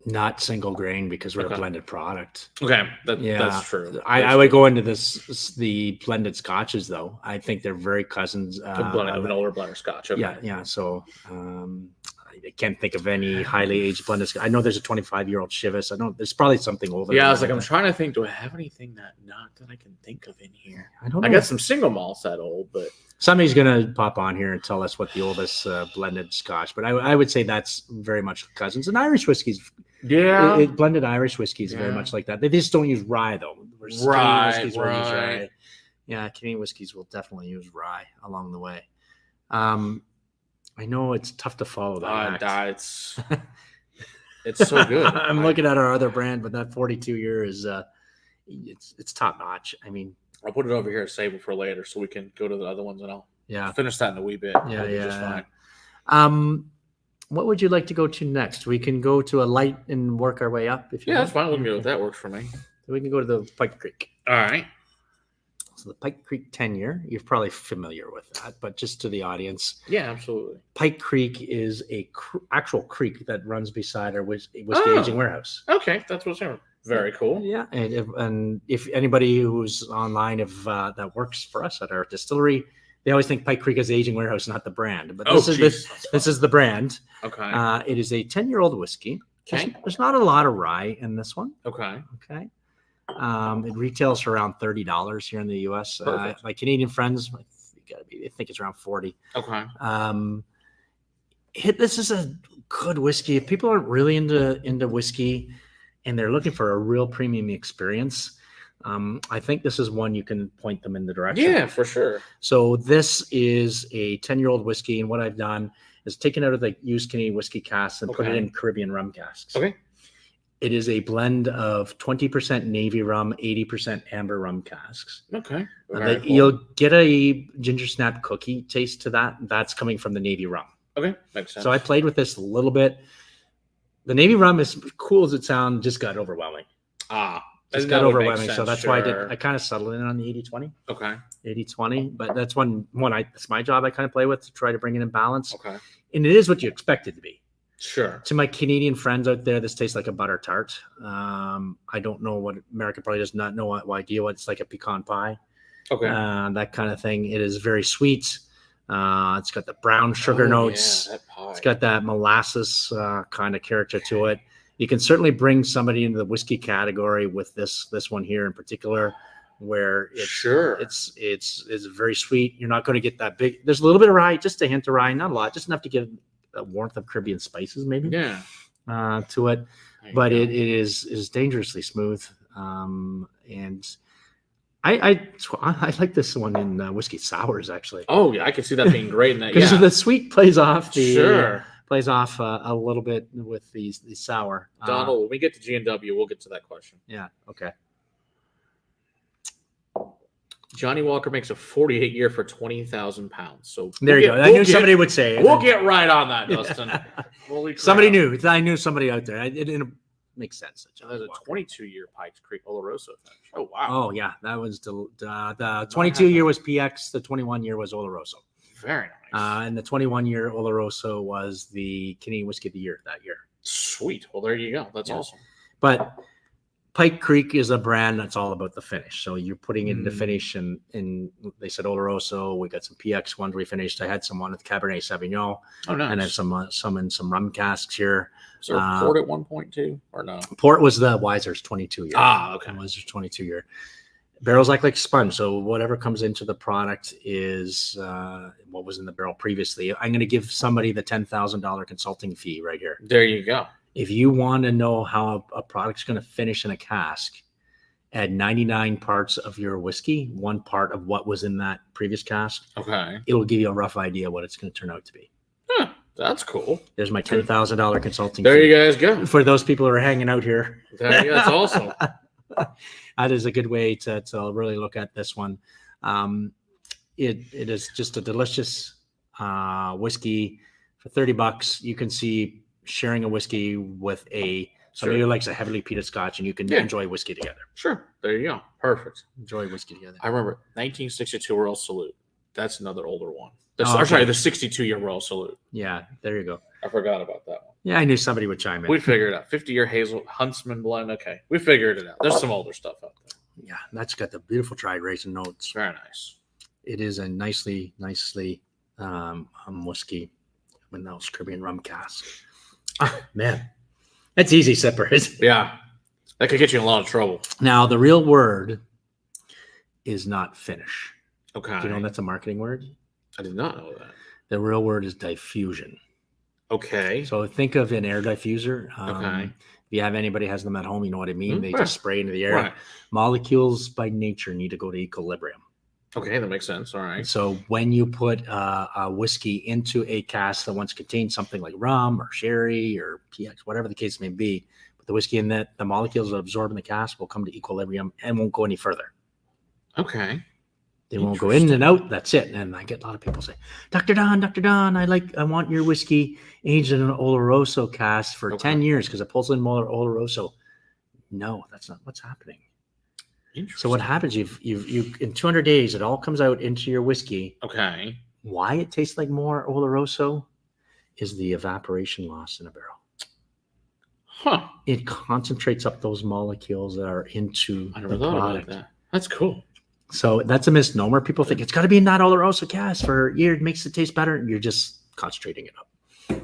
Not single grain because we're a blended product. Okay, that's true. I would go into the blended Scotches though. I think they're very cousins. An older blended Scotch. Okay. Yeah. So I can't think of any highly aged blended. I know there's a 25-year-old Chivas. I know there's probably something older. Yeah, I was like, I'm trying to think. Do I have anything that I can think of in here? I don't know. I got some single malts that old, but somebody's gonna pop on here and tell us what the oldest blended Scotch. But I would say that's very much cousins. And Irish whiskeys. Yeah, blended Irish whiskey is very much like that. They just don't use rye though. Rye. Yeah, Canadian whiskeys will definitely use rye along the way. I know it's tough to follow that. It's so good. I'm looking at our other brand, but that 42 year is it's top notch. I mean, I'll put it over here, save it for later, so we can go to the other ones, and I'll finish that in a wee bit. Yeah. What would you like to go to next? We can go to a light and work our way up. If you want. That's fine. We can go. That works for me. We can go to the Pike Creek. All right. So the Pike Creek 10-year, you're probably familiar with that, but just to the audience. Yeah, absolutely. Pike Creek is a actual creek that runs beside our whiskey aging warehouse. Okay, that's what's here. Very cool. Yeah, and if anybody who's online that works for us at our distillery, they always think Pike Creek is the aging warehouse, not the brand. But this is the brand. Okay. It is a 10-year-old whiskey. Okay. There's not a lot of rye in this one. Okay. It retails for around $30 here in the U.S. My Canadian friends, I think it's around $40. Okay. This is a good whiskey. If people aren't really into whiskey and they're looking for a real premium experience, I think this is one you can point them in the direction. Yeah, for sure. So this is a 10-year-old whiskey, and what I've done is taken out of the used Canadian whiskey casks and put it in Caribbean rum casks. Okay. It is a blend of 20% Navy rum, 80% amber rum casks. Okay. Cool. You'll get a ginger snap cookie taste to that. That's coming from the Navy rum. Okay, makes sense. So I played with this a little bit. The Navy rum, as cool as it sounds, just got overwhelming. Just got overwhelming. So that's why I kind of settled in on the 80-20. Okay. 80-20. But that's it's my job I kind of play with to try to bring it in balance. Okay. And it is what you expect it to be. Sure. To my Canadian friends out there, this tastes like a butter tart. I don't know what America probably does not know what idea what it's like a pecan pie. Okay. That kind of thing. It is very sweet. It's got the brown sugar notes. Yeah, that pie. It's got that molasses kind of character to it. You can certainly bring somebody into the whiskey category with this one here in particular, where it's very sweet. You're not going to get that big. There's a little bit of rye, just a hint of rye, not a lot, just enough to give a warmth of Caribbean spices, maybe. Yeah. To it, but it is dangerously smooth. And I like this one in whiskey sours actually. Oh yeah, I can see that being great in that. Because the sweet plays off plays off a little bit with the sour. Donald, when we get to G&W, we'll get to that question. Yeah. Okay. Johnny Walker makes a 48 year for 20,000 pounds. So there you go. I knew somebody would say it. We'll get right on that, Dustin. Somebody knew. I knew somebody out there. It makes sense. There's a 22-year Pike Creek Oloroso finish. Oh wow. Oh yeah, that was the 22-year was PX. The 21-year was Oloroso. Very nice. And the 21-year Oloroso was the Canadian Whiskey of the Year that year. Sweet. Well, there you go. That's awesome. But Pike Creek is a brand that's all about the finish. So you're putting it in the finish, and they said Oloroso. We got some PX ones we finished. I had some one with Cabernet Sauvignon. Oh, nice. And then some in some rum casks here. Is there a port at 1.2 or no? Port was the Weiser's 22-year. Okay. Weiser's 22-year. Barrels act like sponge, so whatever comes into the product is what was in the barrel previously. I'm going to give somebody the $10,000 consulting fee right here. There you go. If you want to know how a product's going to finish in a cask, add 99 parts of your whiskey, 1 part of what was in that previous cask. Okay. It will give you a rough idea what it's going to turn out to be. Huh, that's cool. There's my $10,000 consulting There fee. you guys go. For those people who are hanging out here. That's awesome. That is a good way to really look at this one. It is just a delicious whiskey for $30. You can see sharing a whiskey with somebody who likes a heavily peated scotch, and you can enjoy whiskey together. Sure. There you go. Perfect. Enjoy whiskey together. I remember 1962 Royal Salute. That's another older one. Okay. Sorry, the 62-year Royal Salute. Yeah, there you go. I forgot about that one. Yeah, I knew somebody would chime in. We figured it out. 50-year Hazel Huntsman blend. Okay, we figured it out. There's some older stuff out there. Yeah, that's got the beautiful dried raisin notes. Very nice. It is a nicely whiskey with those Caribbean rum casks. Man, that's easy sipper, isn't it? Yeah, that could get you in a lot of trouble. Now, the real word is not finish. Okay. Do you know that's a marketing word? I did not know that. The real word is diffusion. Okay. So think of an air diffuser. Okay. If you have anybody has them at home, you know what I mean. They Right. just spray into the air. Right. Molecules by nature need to go to equilibrium. Okay, that makes sense. All right. So when you put a whiskey into a cask that once contained something like rum or sherry or PX, whatever the case may be, put the whiskey in that, the molecules that absorb in the cask will come to equilibrium and won't go any further. Okay. They won't go in and out. That's it. And I get a lot of people say, Dr. Don, I want your whiskey aged in an Oloroso cask for 10 years because it pulls in more Oloroso. No, that's not what's happening. So what happens? You've in 200 days, it all comes out into your whiskey. Okay. Why it tastes like more Oloroso is the evaporation loss in a barrel. Huh. It concentrates up those molecules that are into I never the thought product. about that. That's cool. So that's a misnomer. People think it's got to be in that Oloroso cask for a year. It makes it taste better. You're just concentrating it up.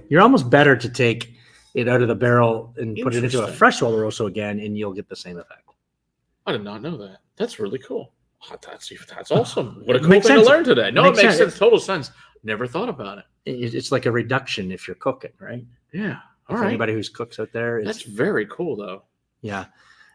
You're almost better to take it out of the barrel and put it into a fresh Oloroso again, and you'll get the same effect. I did not know that. That's really cool. Oh, that's awesome. What a cool Makes thing sense. to learn today. No, it makes Makes sense. Total sense. Never thought about it. It's like a reduction if you're cooking, right? Yeah. All For right. anybody who's cooks out there, That's very cool, though. yeah.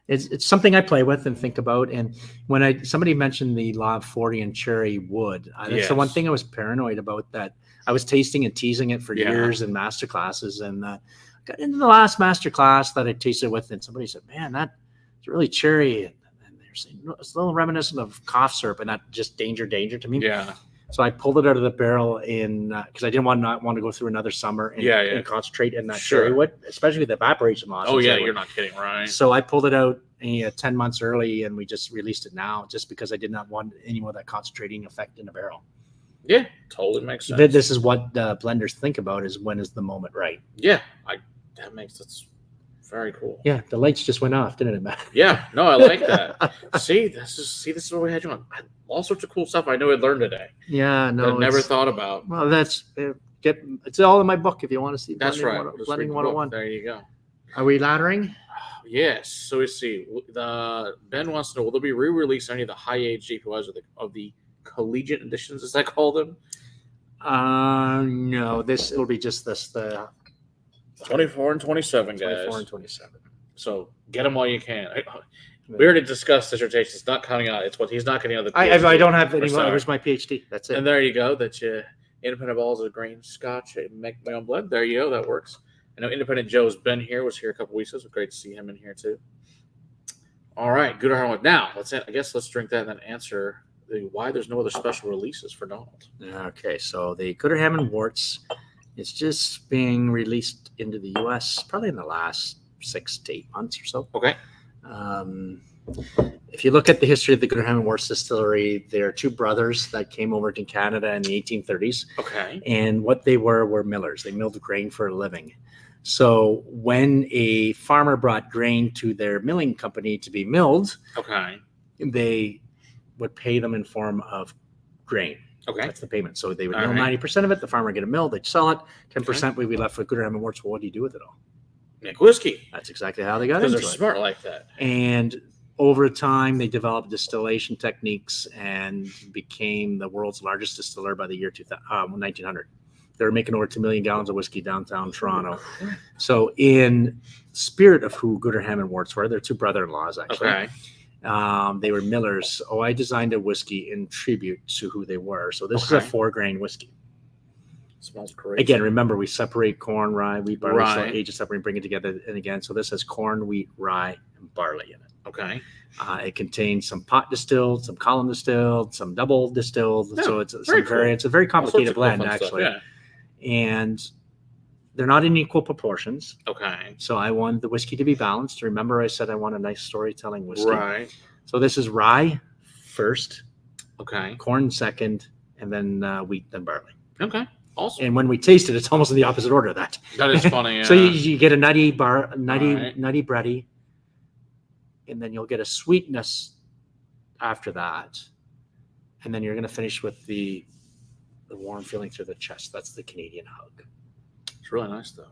It's something I play with and think about. And when somebody mentioned the Law of 40 and Cherrywood, that's the one thing I was paranoid about, that I was tasting and teasing it for years in master classes. And got into the last master class that I tasted with, and somebody said, man, that's really cherry. And they're saying, it's a little reminiscent of cough syrup, and that just danger to me. Yeah. So I pulled it out of the barrel because I didn't want to go through another summer and concentrate in that Cherrywood, especially with evaporation loss. Oh, yeah, you're not kidding, right? So I pulled it out 10 months early, and we just released it now just because I did not want any more of that concentrating effect in the barrel. Yeah, totally makes sense. This is what blenders think about, is when is the moment right. Yeah, that's very cool. Yeah, the lights just went off, didn't it, Matt? Yeah, no, I like that. See, this is what we had you on. All sorts of cool stuff I know I learned today. Yeah, no, I never thought about. Well, that's it's all in my book if you want to see. That's right. Blending 101. There you go. Are we laddering? Yes. So we see. Ben wants to know: will there be re-release any of the high-age GPYs of the collegiate editions, as I call them? No. It'll be just the 24 and 27, guys. 24 and 27. So get them while you can. We already discussed dissertation. It's not coming out. It's what he's not getting out of the PhD. I don't have any more. Where's my PhD? That's it. And there you go. That's independent balls of grain scotch. I make my own blend. There you go. That works. I know Independent Joe's been here. Was here a couple weeks ago. So great to see him in here too. All right, Gooderham. Now let's drink that and then answer why there's no other special releases for Donald. Okay, so the Gooderham Worts is just being released into the U.S. probably in the last 6 to 8 months or so. Okay. If you look at the history of the Gooderham Worts Distillery, there are 2 brothers that came over to Canada in the 1830s. Okay. And what they were millers. They milled grain for a living. So when a farmer brought grain to their milling company to be milled, they would pay them in form of grain. Okay. That's the payment. So they would mill 90% of it. The farmer would get a mill. They'd sell it. 10% would be left with Gooderham Worts. Well, what do you do with it all? Make whiskey. That's exactly how they got into it. Because they're smart like that. And over time, they developed distillation techniques and became the world's largest distiller by the year 1900. They were making over 2 million gallons of whiskey downtown Toronto. So in spirit of who Gooderham and Worts were, they're 2 brother-in-laws, actually. They were millers. So I designed a whiskey in tribute to who they were. So this is a 4-grain whiskey. Smells great. Again, remember, we separate corn, rye, wheat, barley, so Right. age it separate and bring it together. And again, so this has corn, wheat, rye, and barley in it. Okay. It contains some pot distilled, some column distilled, some double distilled. Yeah, So it's very some cool. it's a very All sorts complicated of cool blend, fun stuff, actually. Yeah. And they're not in equal proportions. Okay. So I want the whiskey to be balanced. Remember, I said I want a nice storytelling whiskey. Right. So this is rye first, Okay. corn second, and then wheat, then barley. Okay. Awesome. And when we taste it, it's almost in the opposite order of that. That is funny. Yeah. So you get a nutty Right. nutty bready, and then you'll get a sweetness after that, and then you're going to finish with the warm feeling through the chest. That's the Canadian hug. It's really nice though.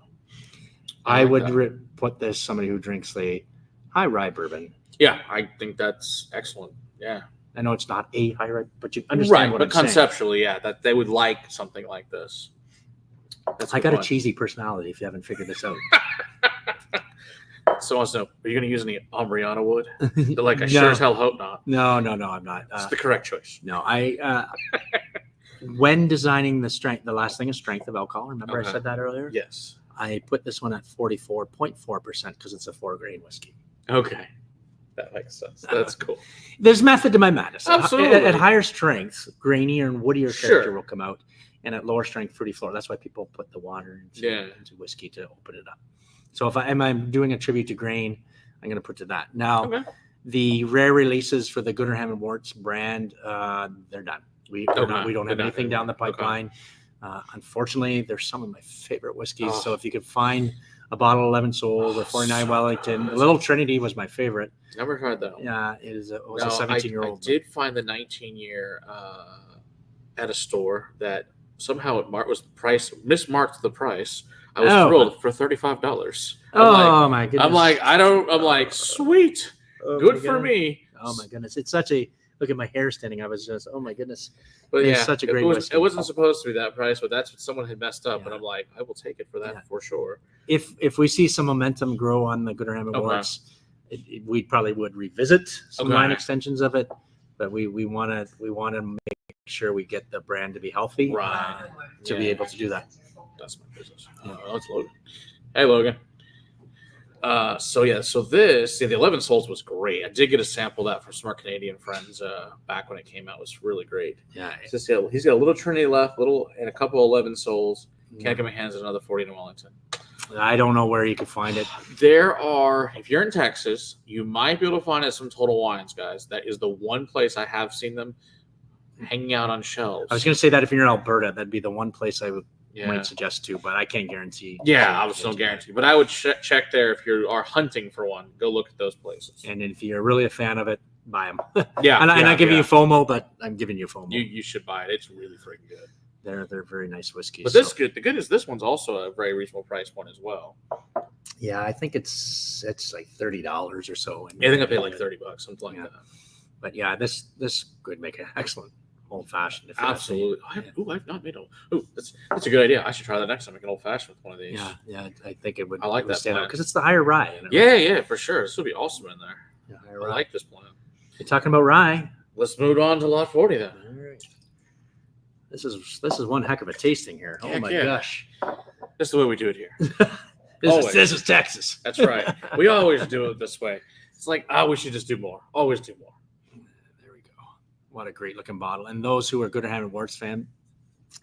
I like would that. put this somebody who drinks the high rye bourbon. Yeah, I think that's excellent. Yeah. I know it's not a high rye, but you understand what but I'm saying. conceptually, yeah, that they would like something like this. That's I good got a one. cheesy personality. If you haven't figured this out, So wants to know, are you going to use any Ambriana wood? They're like, I No. sure as hell hope not. no, I'm not. It's the correct choice. No, when designing the strength, the last thing is strength of alcohol. Remember Okay. I said that earlier? Yes. I put this one at 44.4% because it's a 4-grain whiskey. Okay. That makes sense. That's cool. There's method to my madness. Absolutely. At higher strengths, grainier and woodier Sure. character will come out, and at lower strength, fruity floral. That's why people put the water into whiskey to open it up. So if I'm doing a tribute to grain, I'm going to put to that. Now, Okay. the rare releases for the Gooderham Worts brand, they're done. We don't have They're not anything down the anymore. Okay. pipeline. Unfortunately, they're some of my favorite whiskeys. Oh. So if you could find a bottle of 11 Souls or 49 so Wellington, good. Little Trinity was my favorite. Never tried that one. Yeah, it was a No, 17-year-old. I did find the 19-year at a store that somehow it mismarked the price. I was Oh. thrilled for $35. Oh my goodness! I'm like, sweet, Oh, good my for goodness. me. Oh my goodness! It's such a look at my hair standing. I was just, oh my goodness. But It's yeah, such a great it whiskey. wasn't supposed to be that price, but that's what someone had messed up, Yeah. and I'm like, I will take it for that Yeah. for sure. If we see some momentum grow on the Gooderham Okay. Awards, we probably would revisit some Okay. line extensions of it. But we want to make sure we get the brand to be healthy, Right. to be Yeah. able to do that. That's my business. Yeah. That's Logan. Hey, Logan. So the 11 Souls was great. I did get a sample of that from some of our Canadian friends back when it came out. It was really great. Yeah. He's got a little Trinity left, and a couple of 11 Souls. Can't get my hands on another 40 in Wellington. I don't know where you could find it. There are, if you're in Texas, you might be able to find it at some Total Wines, guys. That is the one place I have seen them hanging out on shelves. I was going to say that if you're in Alberta, that'd be the one place I yeah. might suggest to, but I can't guarantee. Yeah, I was still guarantee. But I would check there if you are hunting for one. Go look at those places. And if you're really a fan of it, buy them. Yeah, and I'm yeah, not giving yeah. you FOMO, but I'm giving you FOMO. You should buy it. It's really freaking good. They're very nice whiskeys. But this good. The good is this one's also a very reasonable price one as well. Yeah, I think it's like $30 or so. I think I paid like $30, something like Yeah. that. But yeah, this could make an excellent old fashioned. Absolutely. I've not made a. That's a good idea. I should try that next time. Make an old fashioned with one of these. Yeah, I think it would. I like it would that stand out plan. because it's the higher rye. Yeah, for sure. This would be awesome in there. Yeah, higher I rye. like this plan. You're talking about rye. Let's move on to lot 40 then. All right. This is one heck of a tasting here. Oh Heck my yeah. gosh. That's the way we do it here. This is Texas. That's right. We always do it this way. It's like, we should just do more. Always do more. There we go. What a great looking bottle. And those who are Gooderham Worts fan,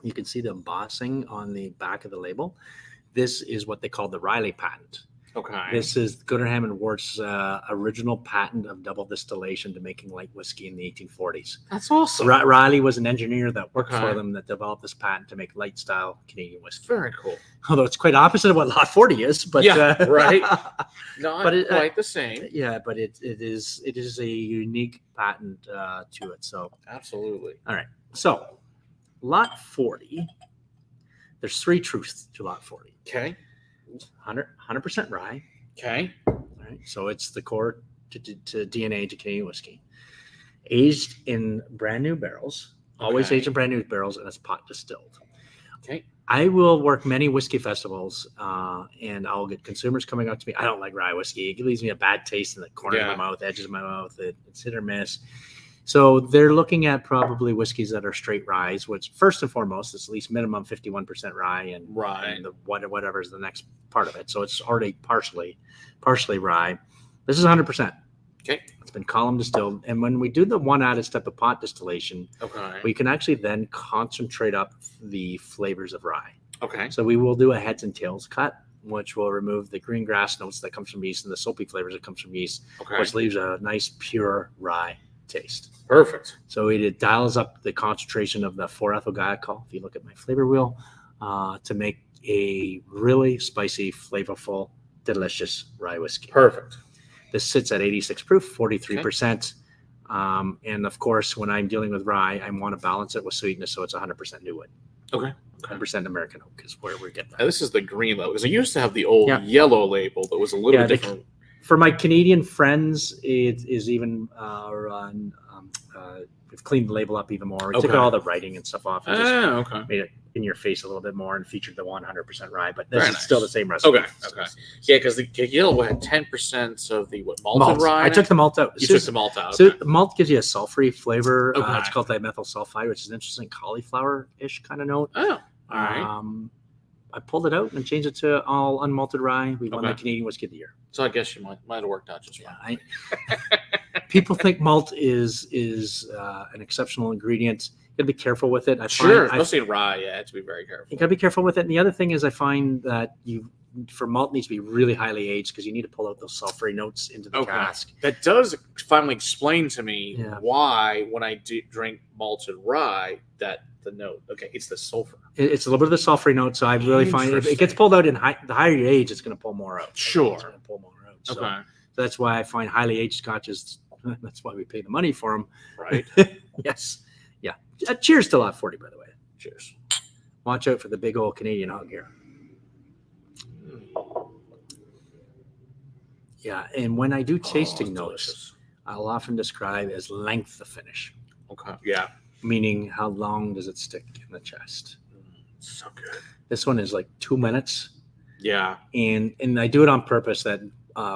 you can see the embossing on the back of the label. This is what they call the Riley patent. Okay. This is Gooderham and Worts' original patent of double distillation to making light whiskey in the 1840s. That's awesome. Riley was an engineer that worked Okay. for them that developed this patent to make light style Canadian whiskey. Very cool. Although it's quite opposite of what Lot 40 is, but Yeah, right. Not But it- quite the same. yeah, but it is a unique patent to it. Absolutely. So Lot 40, there's three truths to Lot 40. Okay. 100% rye. Okay. All right. So it's the core to DNA to Canadian whiskey. Aged in brand new barrels, always Okay. aged in brand new barrels, and it's pot distilled. Okay. I will work many whiskey festivals, and I'll get consumers coming up to me. I don't like rye whiskey. It leaves me a bad taste in the corner of my mouth, edges of my mouth. It's hit or miss. So they're looking at probably whiskeys that are straight rye, which first and foremost is at least minimum 51% rye, and the whatever is the next part of it. So it's already partially rye. This is 100%. Okay. It's been column distilled. And when we do the one added step of pot distillation, we can actually then concentrate up the flavors of rye. Okay. So we will do a heads and tails cut, which will remove the green grass notes that comes from yeast and the soapy flavors that comes from yeast, which leaves a nice pure rye taste. Perfect. So it dials up the concentration of the 4-ethyl glycol, if you look at my flavor wheel, to make a really spicy, flavorful, delicious rye whiskey. Perfect. This sits at 86 proof, 43%. And of course, when I'm dealing with rye, I want to balance it with sweetness, so it's 100% new wood. Okay. 100% American oak is where we get that. Now, this is the green label, because I used to have the old yellow label that was a little bit different. For my Canadian friends, it is even we've cleaned the label up even more. We took all the writing and stuff off and just made it in your face a little bit more and featured the 100% rye, but this is still the same recipe. Okay. Yeah, because the yellow had 10% of the malted rye. I took the malt out. You took the malt out. So the malt gives you a sulfury flavor. It's called dimethyl sulfide, which is an interesting cauliflower-ish kind of note. Oh, all right. I pulled it out and changed it to all unmalted rye. We won the Canadian Whiskey of the Year. So I guess you might have worked out just fine. People think malt is an exceptional ingredient. You got to be careful with it. Especially in rye, you have to be very careful. You got to be careful with it. And the other thing is I find that for malt needs to be really highly aged because you need to pull out those sulfury notes into the cask. That does finally explain to me why when I drink malted rye that the note. Okay, it's the sulfur. It's a little bit of the sulfury note. So I really find if it gets pulled out in the higher you age, it's going to pull more out. Sure. It's going to pull more out. So that's why I find highly aged scotches. That's why we pay the money for them. Right. Yes. Yeah. Cheers to Lot 40, by the way. Cheers. Watch out for the big old Canadian hug here. Yeah, and when I do tasting notes, I'll often describe as length of finish. Okay. Yeah. Meaning how long does it stick in the chest? So good. This one is like 2 minutes. Yeah. And I do it on purpose that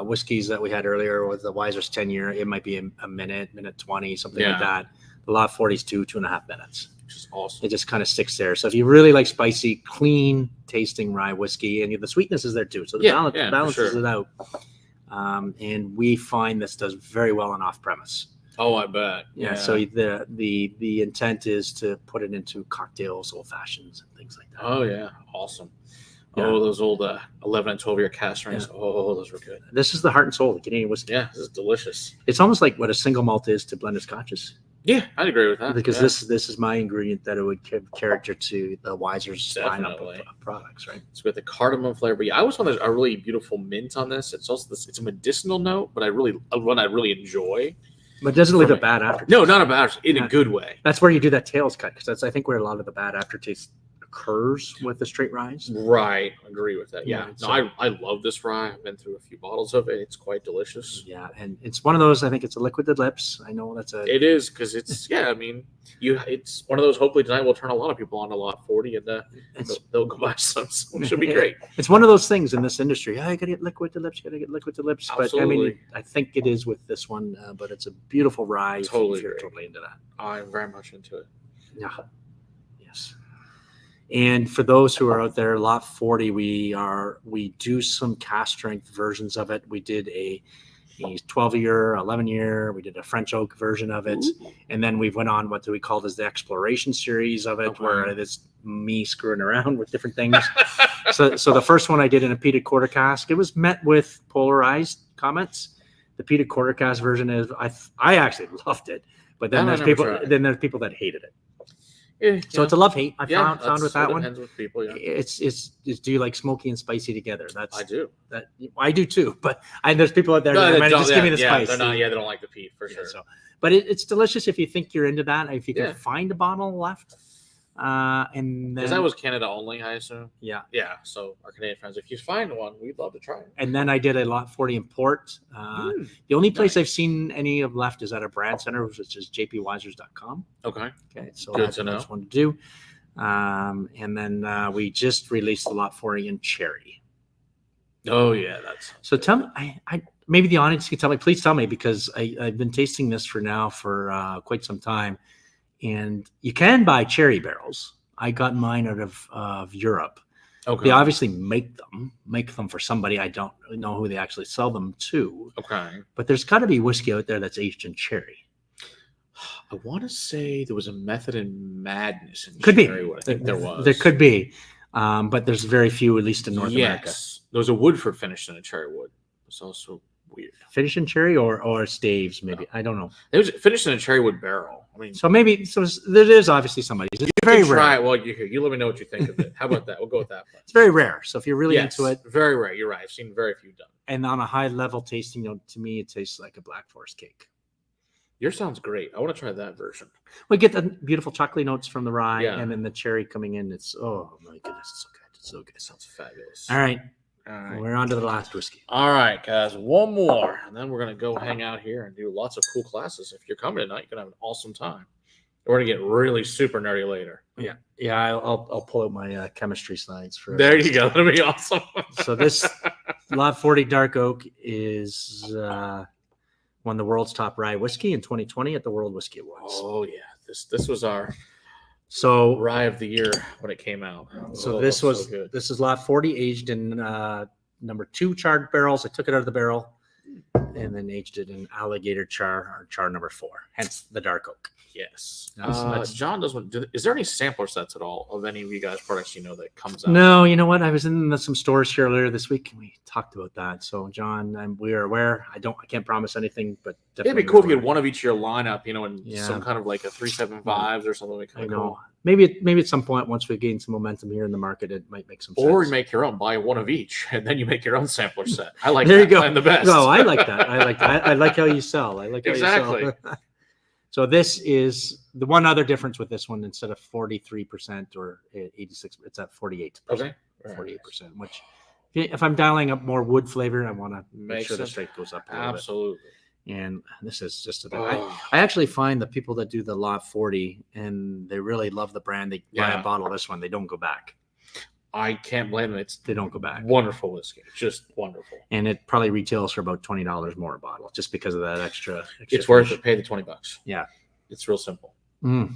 whiskeys that we had earlier with the Weiser's 10-year, it might be a minute 20, something like that. The Lot 40 is 2.5 minutes. Which is awesome. It just kind of sticks there. So if you really like spicy, clean tasting rye whiskey, and the sweetness is there too. So the balance balances it out. And we find this does very well on off-premise. Oh, I bet. Yeah. So the intent is to put it into cocktails, old fashions, and things like that. Oh yeah, awesome. Yeah. Oh, those old 11 and 12-year cask strengths. Yeah. Oh, those were good. This is the heart and soul of the Canadian whiskey. Yeah, this is delicious. It's almost like what a single malt is to blended scotches. Yeah, I'd agree with that. Because this is my ingredient that it would give character to the Weiser's lineup of products, right? It's with the cardamom flavor. Yeah, I always found there's a really beautiful mint on this. It's also it's a medicinal note, but one I really enjoy. But it doesn't leave a bad aftertaste. No, not a bad aftertaste, in a good way. That's where you do that tails cut, because that's I think where a lot of the bad aftertaste occurs with the straight rye. Right, I agree with that. Yeah, no, I love this rye. I've been through a few bottles of it. It's quite delicious. Yeah, and it's one of those. I think it's a liquid to lips. I know that's a. It is because it's I mean, it's one of those. Hopefully tonight will turn a lot of people on to Lot 40, and they'll go buy some. It should be great. It's one of those things in this industry. I gotta get liquid to lips. Gotta get liquid to lips. Absolutely. But I mean, I think it is with this one. But it's a beautiful rye. Totally, if you're totally into that. I'm very much into it. Yeah. Yes. And for those who are out there, Lot 40, we do some cask strength versions of it. We did a 12-year, 11-year. We did a French oak version of it, and then we went on what do we call as the exploration series of it, where it's me screwing around with different things. so the first one I did in a peated quarter cask. It was met with polarized comments. The peated quarter cask version is I actually loved it, but then there's people that hated it. Yeah, so it's a love hate. I found with that one. Depends with people. Yeah. It's do you like smoky and spicy together? I do. I do too. But there's people out there that just give me the spice. They're not. Yeah, they don't like the peat for sure. So, but it's delicious if you think you're into that. If you can find a bottle left, and because that was Canada only, I assume. Yeah. So our Canadian friends, if you find one, we'd love to try it. And then I did a Lot 40 import. The only place I've seen any of left is at a brand center, which is jpweisers.com. Okay. So good to know. That's one to do. And then we just released the Lot 40 in cherry. Oh yeah, that's So tell me, I maybe the audience can tell me. Please tell me, because I've been tasting this for quite some time, and you can buy cherry barrels. I got mine out of Europe. okay. They obviously make them for somebody. I don't know who they actually sell them to. Okay. But there's got to be whiskey out there that's aged in cherry. I want to say there was a Method in Madness in Could be. Cherrywood. I think there was. There could be, but there's very few, at least in North America. Yes, there was a Woodford finish in a Cherrywood. It's also weird. Finish in cherry or staves, maybe. I don't know. It was finished in a Cherrywood barrel. I mean, So maybe there is obviously somebody. It's very you rare. try it while you're here. You let me know what you think of it. How about that? We'll go with that. It's very rare. So if you're really Yes, into it, very rare. You're right. I've seen very few done. and on a high level tasting note, to me, it tastes like a Black Forest cake. Yours sounds great. I want to try that version. We get the beautiful chocolate notes from the rye, Yeah. and then the cherry coming in. It's, oh my goodness, it's so good. It's so good. It sounds fabulous. All right, All right. we're on to the last whiskey. All right, guys. One more, and then we're gonna go hang out here and do lots of cool classes. If you're coming tonight, you're gonna have an awesome time. We're gonna get really super nerdy later. Yeah, I'll pull out my chemistry slides for. There you go. That'll be awesome. So this Lot 40 Dark Oak is won the world's top rye whiskey in 2020 at the World Whiskey Awards. Oh yeah, this was our So rye of the year when it came out. So Oh, this that's was so good. this is Lot 40 aged in number 2 charred barrels. I took it out of the barrel and then aged it in alligator char, or char number 4. Hence the dark oak. Yes. That's- John does one. Is there any sampler sets at all of any of you guys' products that comes out? No, you know what? I was in some stores here earlier this week and we talked about that. So John, we are aware. I can't promise anything, but It'd be definitely cool if you aware. had one of each of your lineup, and Yeah. some kind of like a 375s or something like I that. know. Maybe at some point, once we gain some momentum here in the market, it might make some sense. Or you make your own, buy one of each, and then you make your own sampler set. I like There that. you go. Plan the best. No, I like that. I like how you sell. I like how Exactly. you sell. So this is the one other difference with this one. Instead of 43% or 86, it's at 48%. Okay. 48%. Which, if I'm dialing up more wood flavor, I want to make Makes sure the sense. straight goes up a little bit. Absolutely. And this is just a bit. Oh. I actually find the people that do the Lot 40 and they really love the brand. They buy Yeah. a bottle of this one. They don't go back. I can't blame them. It's They don't go back. wonderful whiskey. Just wonderful. And it probably retails for about $20 more a bottle, just because of that extra It's worth finish. it. Pay the $20. Yeah. It's real simple. Mm.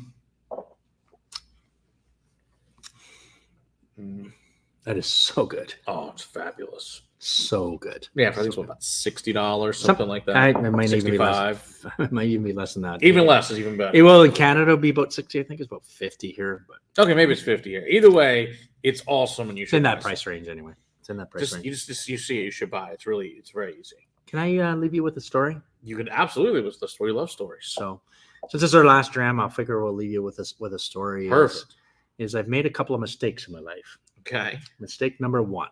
Mm. That is so good. Oh, it's fabulous. So good. Yeah, I think it's about $60, something like that. It might even be less. 65. It might even be less than that. Even less is even better. It will in Canada be about 60. I think it's about 50 here, but Okay, maybe it's 50 here. Either way, it's awesome, and you it's should in that buy price some. range anyway. It's in that price Just range. you see it, you should buy it. It's very easy. Can I leave you with a story? You can absolutely with the story. Love stories. So, since this is our last dram, I'll figure we'll leave you with a story. Perfect. Is I've made a couple of mistakes in my life. Okay. Mistake number 1.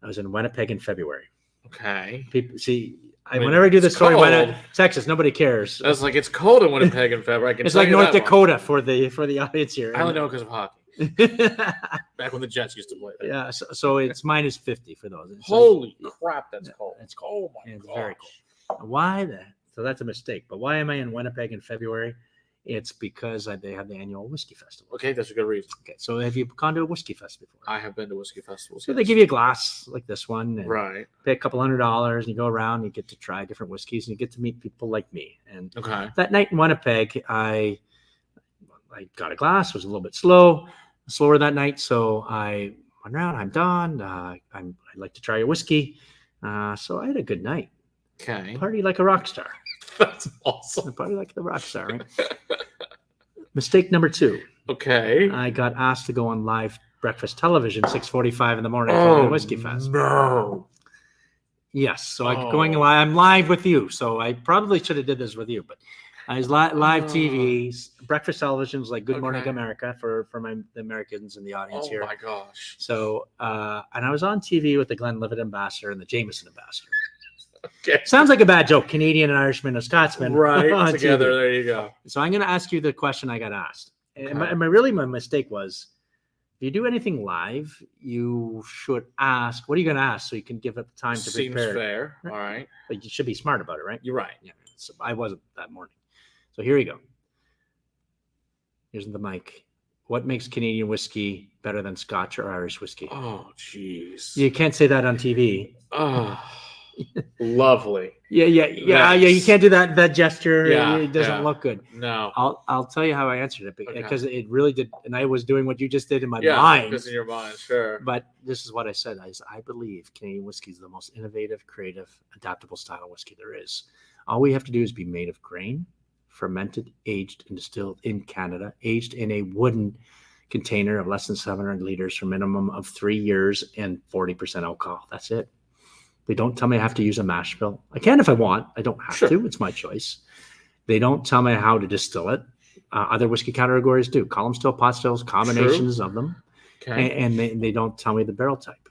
I was in Winnipeg in February. Okay. People see. mean, Whenever I do this it's story, cold. Texas, nobody cares. I was like, it's cold in Winnipeg in February. I can It's tell like you North that Dakota for the audience here. much. I only know because of hockey. Back when the Jets used to play there. Yeah, so it's minus 50 for those. So Holy crap, that's cold. it's cold. Oh my It's god. very cold. Why that? So that's a mistake. But why am I in Winnipeg in February? It's because they have the annual whiskey festival. Okay, that's a good reason. Okay, so have you gone to a whiskey fest before? I have been to whiskey festivals. So they give you a glass like this one, and right. pay a couple $100, and you go around, and you get to try different whiskeys, and you get to meet people like me. And Okay. that night in Winnipeg, I got a glass. Was a little bit slower that night, so I went around. I'm done. I'd like to try your whiskey. So I had a good night. Okay. Party like a rock star. That's awesome. Party like the rock star. Right? Mistake number 2. Okay. I got asked to go on live breakfast television, 6:45 in the morning for the whiskey fest. No. Yes, so I'm Oh. going live. I'm live with you, so I probably should have did this with you, but I was live TV, breakfast televisions like Good Morning Okay. America for the Americans in the audience Oh here. my gosh. So, and I was on TV with the Glenlivet ambassador and the Jameson ambassador. Okay. Sounds like a bad joke. Canadian, an Irishman, a Scotsman, Right on together. TV. There you go. So I'm going to ask you the question I got asked. And Okay. my mistake was, if you do anything live, you should ask, what are you going to ask? So you can give it time to Seems prepare. fair. All right. But you should be smart about it, right? You're right. Yeah. So I wasn't that morning. So here you go. Here's the mic. what makes Canadian whiskey better than Scotch or Irish whiskey? Oh, jeez. You can't say that on TV. Oh, lovely. Yeah. You can't do that gesture. Yeah, It doesn't look good. No. I'll tell you how I answered it because it really did, and I was doing what you just did in my Yeah, mind. just in your mind, sure. But this is what I said. I believe Canadian whiskey is the most innovative, creative, adaptable style of whiskey there is. All we have to do is be made of grain, fermented, aged, and distilled in Canada, aged in a wooden container of less than 700 liters for a minimum of 3 years and 40% alcohol. That's it. They don't tell me I have to use a mash bill. I can if I want. I don't have to. It's my choice. They don't tell me how to distill it. Other whiskey categories do. Column still, pot stills, combinations of them. Okay. And they don't tell me the barrel type.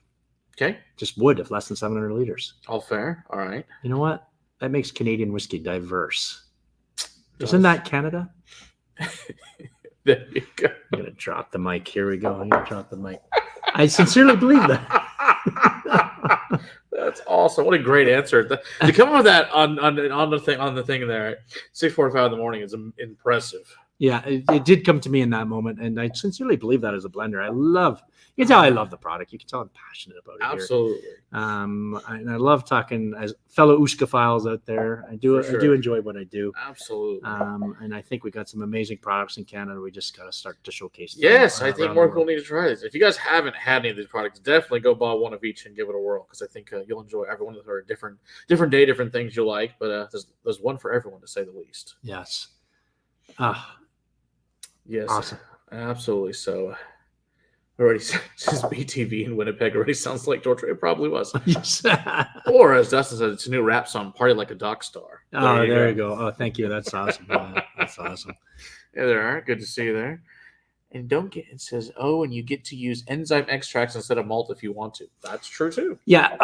Okay. Just wood of less than 700 liters. All fair. All right. You know what? That makes Canadian whiskey diverse. Isn't that Canada? There you go. I'm going to drop the mic. Here we go. I'm going to drop the mic. I sincerely believe that. That's awesome. What a great answer. To come up with that on the thing there, 6:45 in the morning is impressive. Yeah, it did come to me in that moment, and I sincerely believe that as a blender. You can tell I love the product. You can tell I'm passionate about it. Absolutely. And I love talking as fellow Ooskophiles out there. I do enjoy what I do. Absolutely. And I think we got some amazing products in Canada. We just got to start to showcase them. Yes, I think more people need to try this. If you guys haven't had any of these products, definitely go buy one of each and give it a whirl, because I think you'll enjoy everyone. There are different day, different things you like, but there's one for everyone, to say the least. Yes. Yes. Awesome. Absolutely. So already says BTV in Winnipeg already sounds like torture. It probably was. Yes. Or as Dustin said, it's a new rap song, Party Like a Dock Star. There you go. Oh, thank you. That's awesome. That's awesome. Yeah, there are. Good to see you there. And it says, and you get to use enzyme extracts instead of malt if you want to. That's true too. Yeah.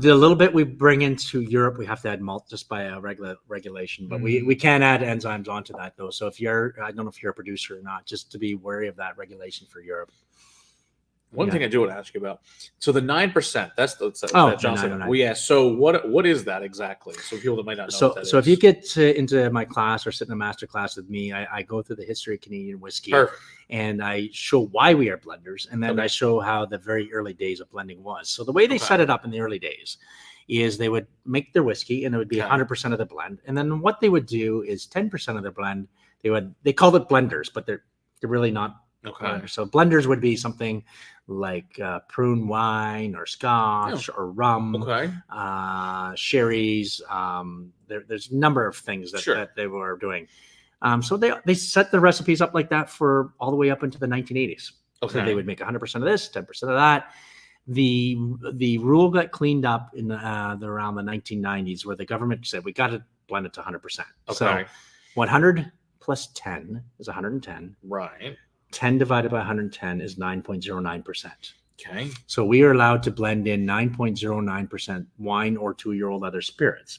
The little bit we bring into Europe, we have to add malt just by a regulation, but we can add enzymes onto that though. So I don't know if you're a producer or not, just to be wary of that regulation for Europe. One thing I do want to ask you about. So the 9%, that's that Johnson. So what is that exactly? So people that might not know what that is. So if you get into my class or sit in a master class with me, I go through the history of Canadian whiskey. Perfect. And I show why we are blenders, and then I show how the very early days of blending was. So the way they set it up in the early days is they would make their whiskey, and it would be 100% of the blend. And then what they would do is 10% of their blend, they called it blenders, but they're really not blenders. So blenders would be something like prune wine or scotch or rum, sherries. There's a number of things that they were doing. So they set the recipes up like that for all the way up into the 1980s. So they would make 100% of this, 10% of that. The rule got cleaned up in around the 1990s, where the government said we got to blend it to 100%. So 100 plus 10 is 110. Right. 10 divided by 110 is 9.09%. Okay. So we are allowed to blend in 9.09% wine or 2-year-old other spirits.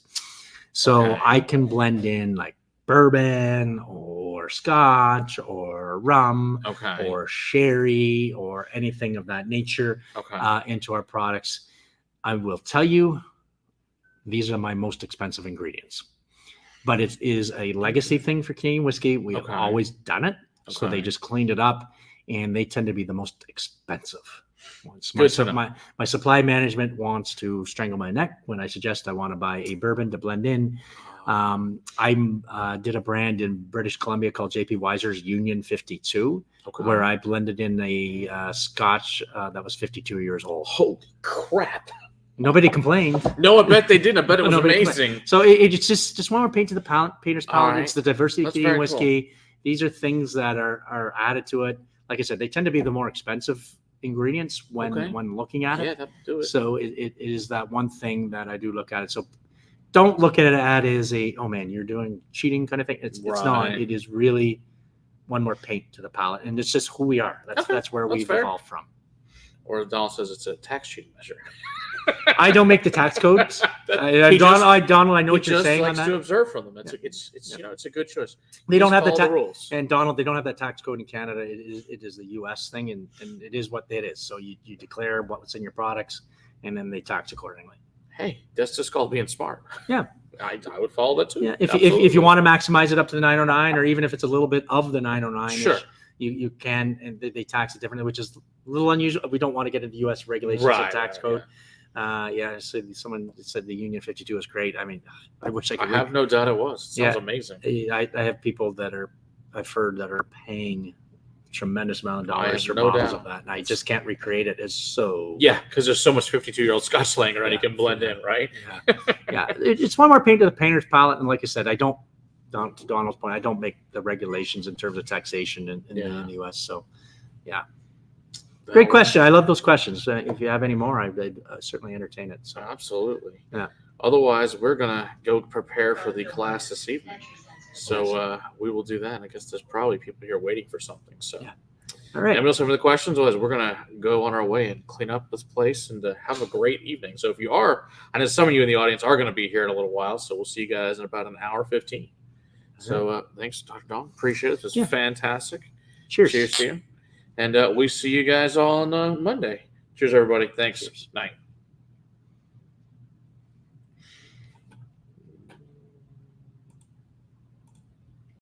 So I can blend in like bourbon or scotch or rum or sherry or anything of that nature into our products. I will tell you, these are my most expensive ingredients. But it is a legacy thing for Canadian whiskey. We have always done it. So they just cleaned it up, and they tend to be the most expensive ones. My supply management wants to strangle my neck when I suggest I want to buy a bourbon to blend in. I did a brand in British Columbia called JP Weiser's Union 52, where I blended in a Scotch that was 52 years old. Holy crap. Nobody complained. No, I bet they didn't. I bet it was amazing. So it's just one more paint to the painter's palette. It's the diversity of Canadian whiskey. Cool. These are things that are added to it. Like I said, they tend to be the more expensive ingredients when looking at it. Yeah, that'll do it. So it is that one thing that I do look at it. So don't look at it as you're doing cheating kind of thing. It's not. It is really one more paint to the palette, and it's just who we are. That's where we've evolved from. Or Donald says it's a tax cheating measure. I don't make the tax codes. Donald, I know what you're saying on that. He just likes to observe from them. It's a good choice. They don't have the rules. And Donald, they don't have that tax code in Canada. It is the U.S. thing, and it is what it is. So you declare what's in your products, and then they tax accordingly. Hey, that's just called being smart. Yeah. I would follow that too. Yeah. If you want to maximize it up to the 909, or even if it's a little bit of the 909, You can, and they tax it differently, which is a little unusual. We don't want to get into U.S. regulations Right, and tax right, code. So someone said the Union 52 is great. I mean, I wish I I could. have no doubt it was. It sounds amazing. I have people I've heard that are paying a tremendous amount of dollars for no bottles doubt. of that, and I just can't recreate it. It's so because there's so much 52-year-old Scotch laying around you can blend in, right? It's one more paint to the painter's palette, and like I said, to Donald's point, I don't make the regulations in terms of taxation in the U.S. So, great question. I love those questions. If you have any more, I'd certainly entertain it. So absolutely. Yeah. Otherwise, we're gonna go prepare for the class this evening. So we will do that. I guess there's probably people here waiting for something. So, all right. Anybody else have any questions? Otherwise, we're gonna go on our way and clean up this place and have a great evening. So if you are, I know some of you in the audience are going to be here in a little while. So we'll see you guys in about an hour 15. So thanks, Dr. Don. Appreciate it. This was fantastic. Cheers. Cheers to you. And we see you guys all on Monday. Cheers, everybody. Thanks. Night.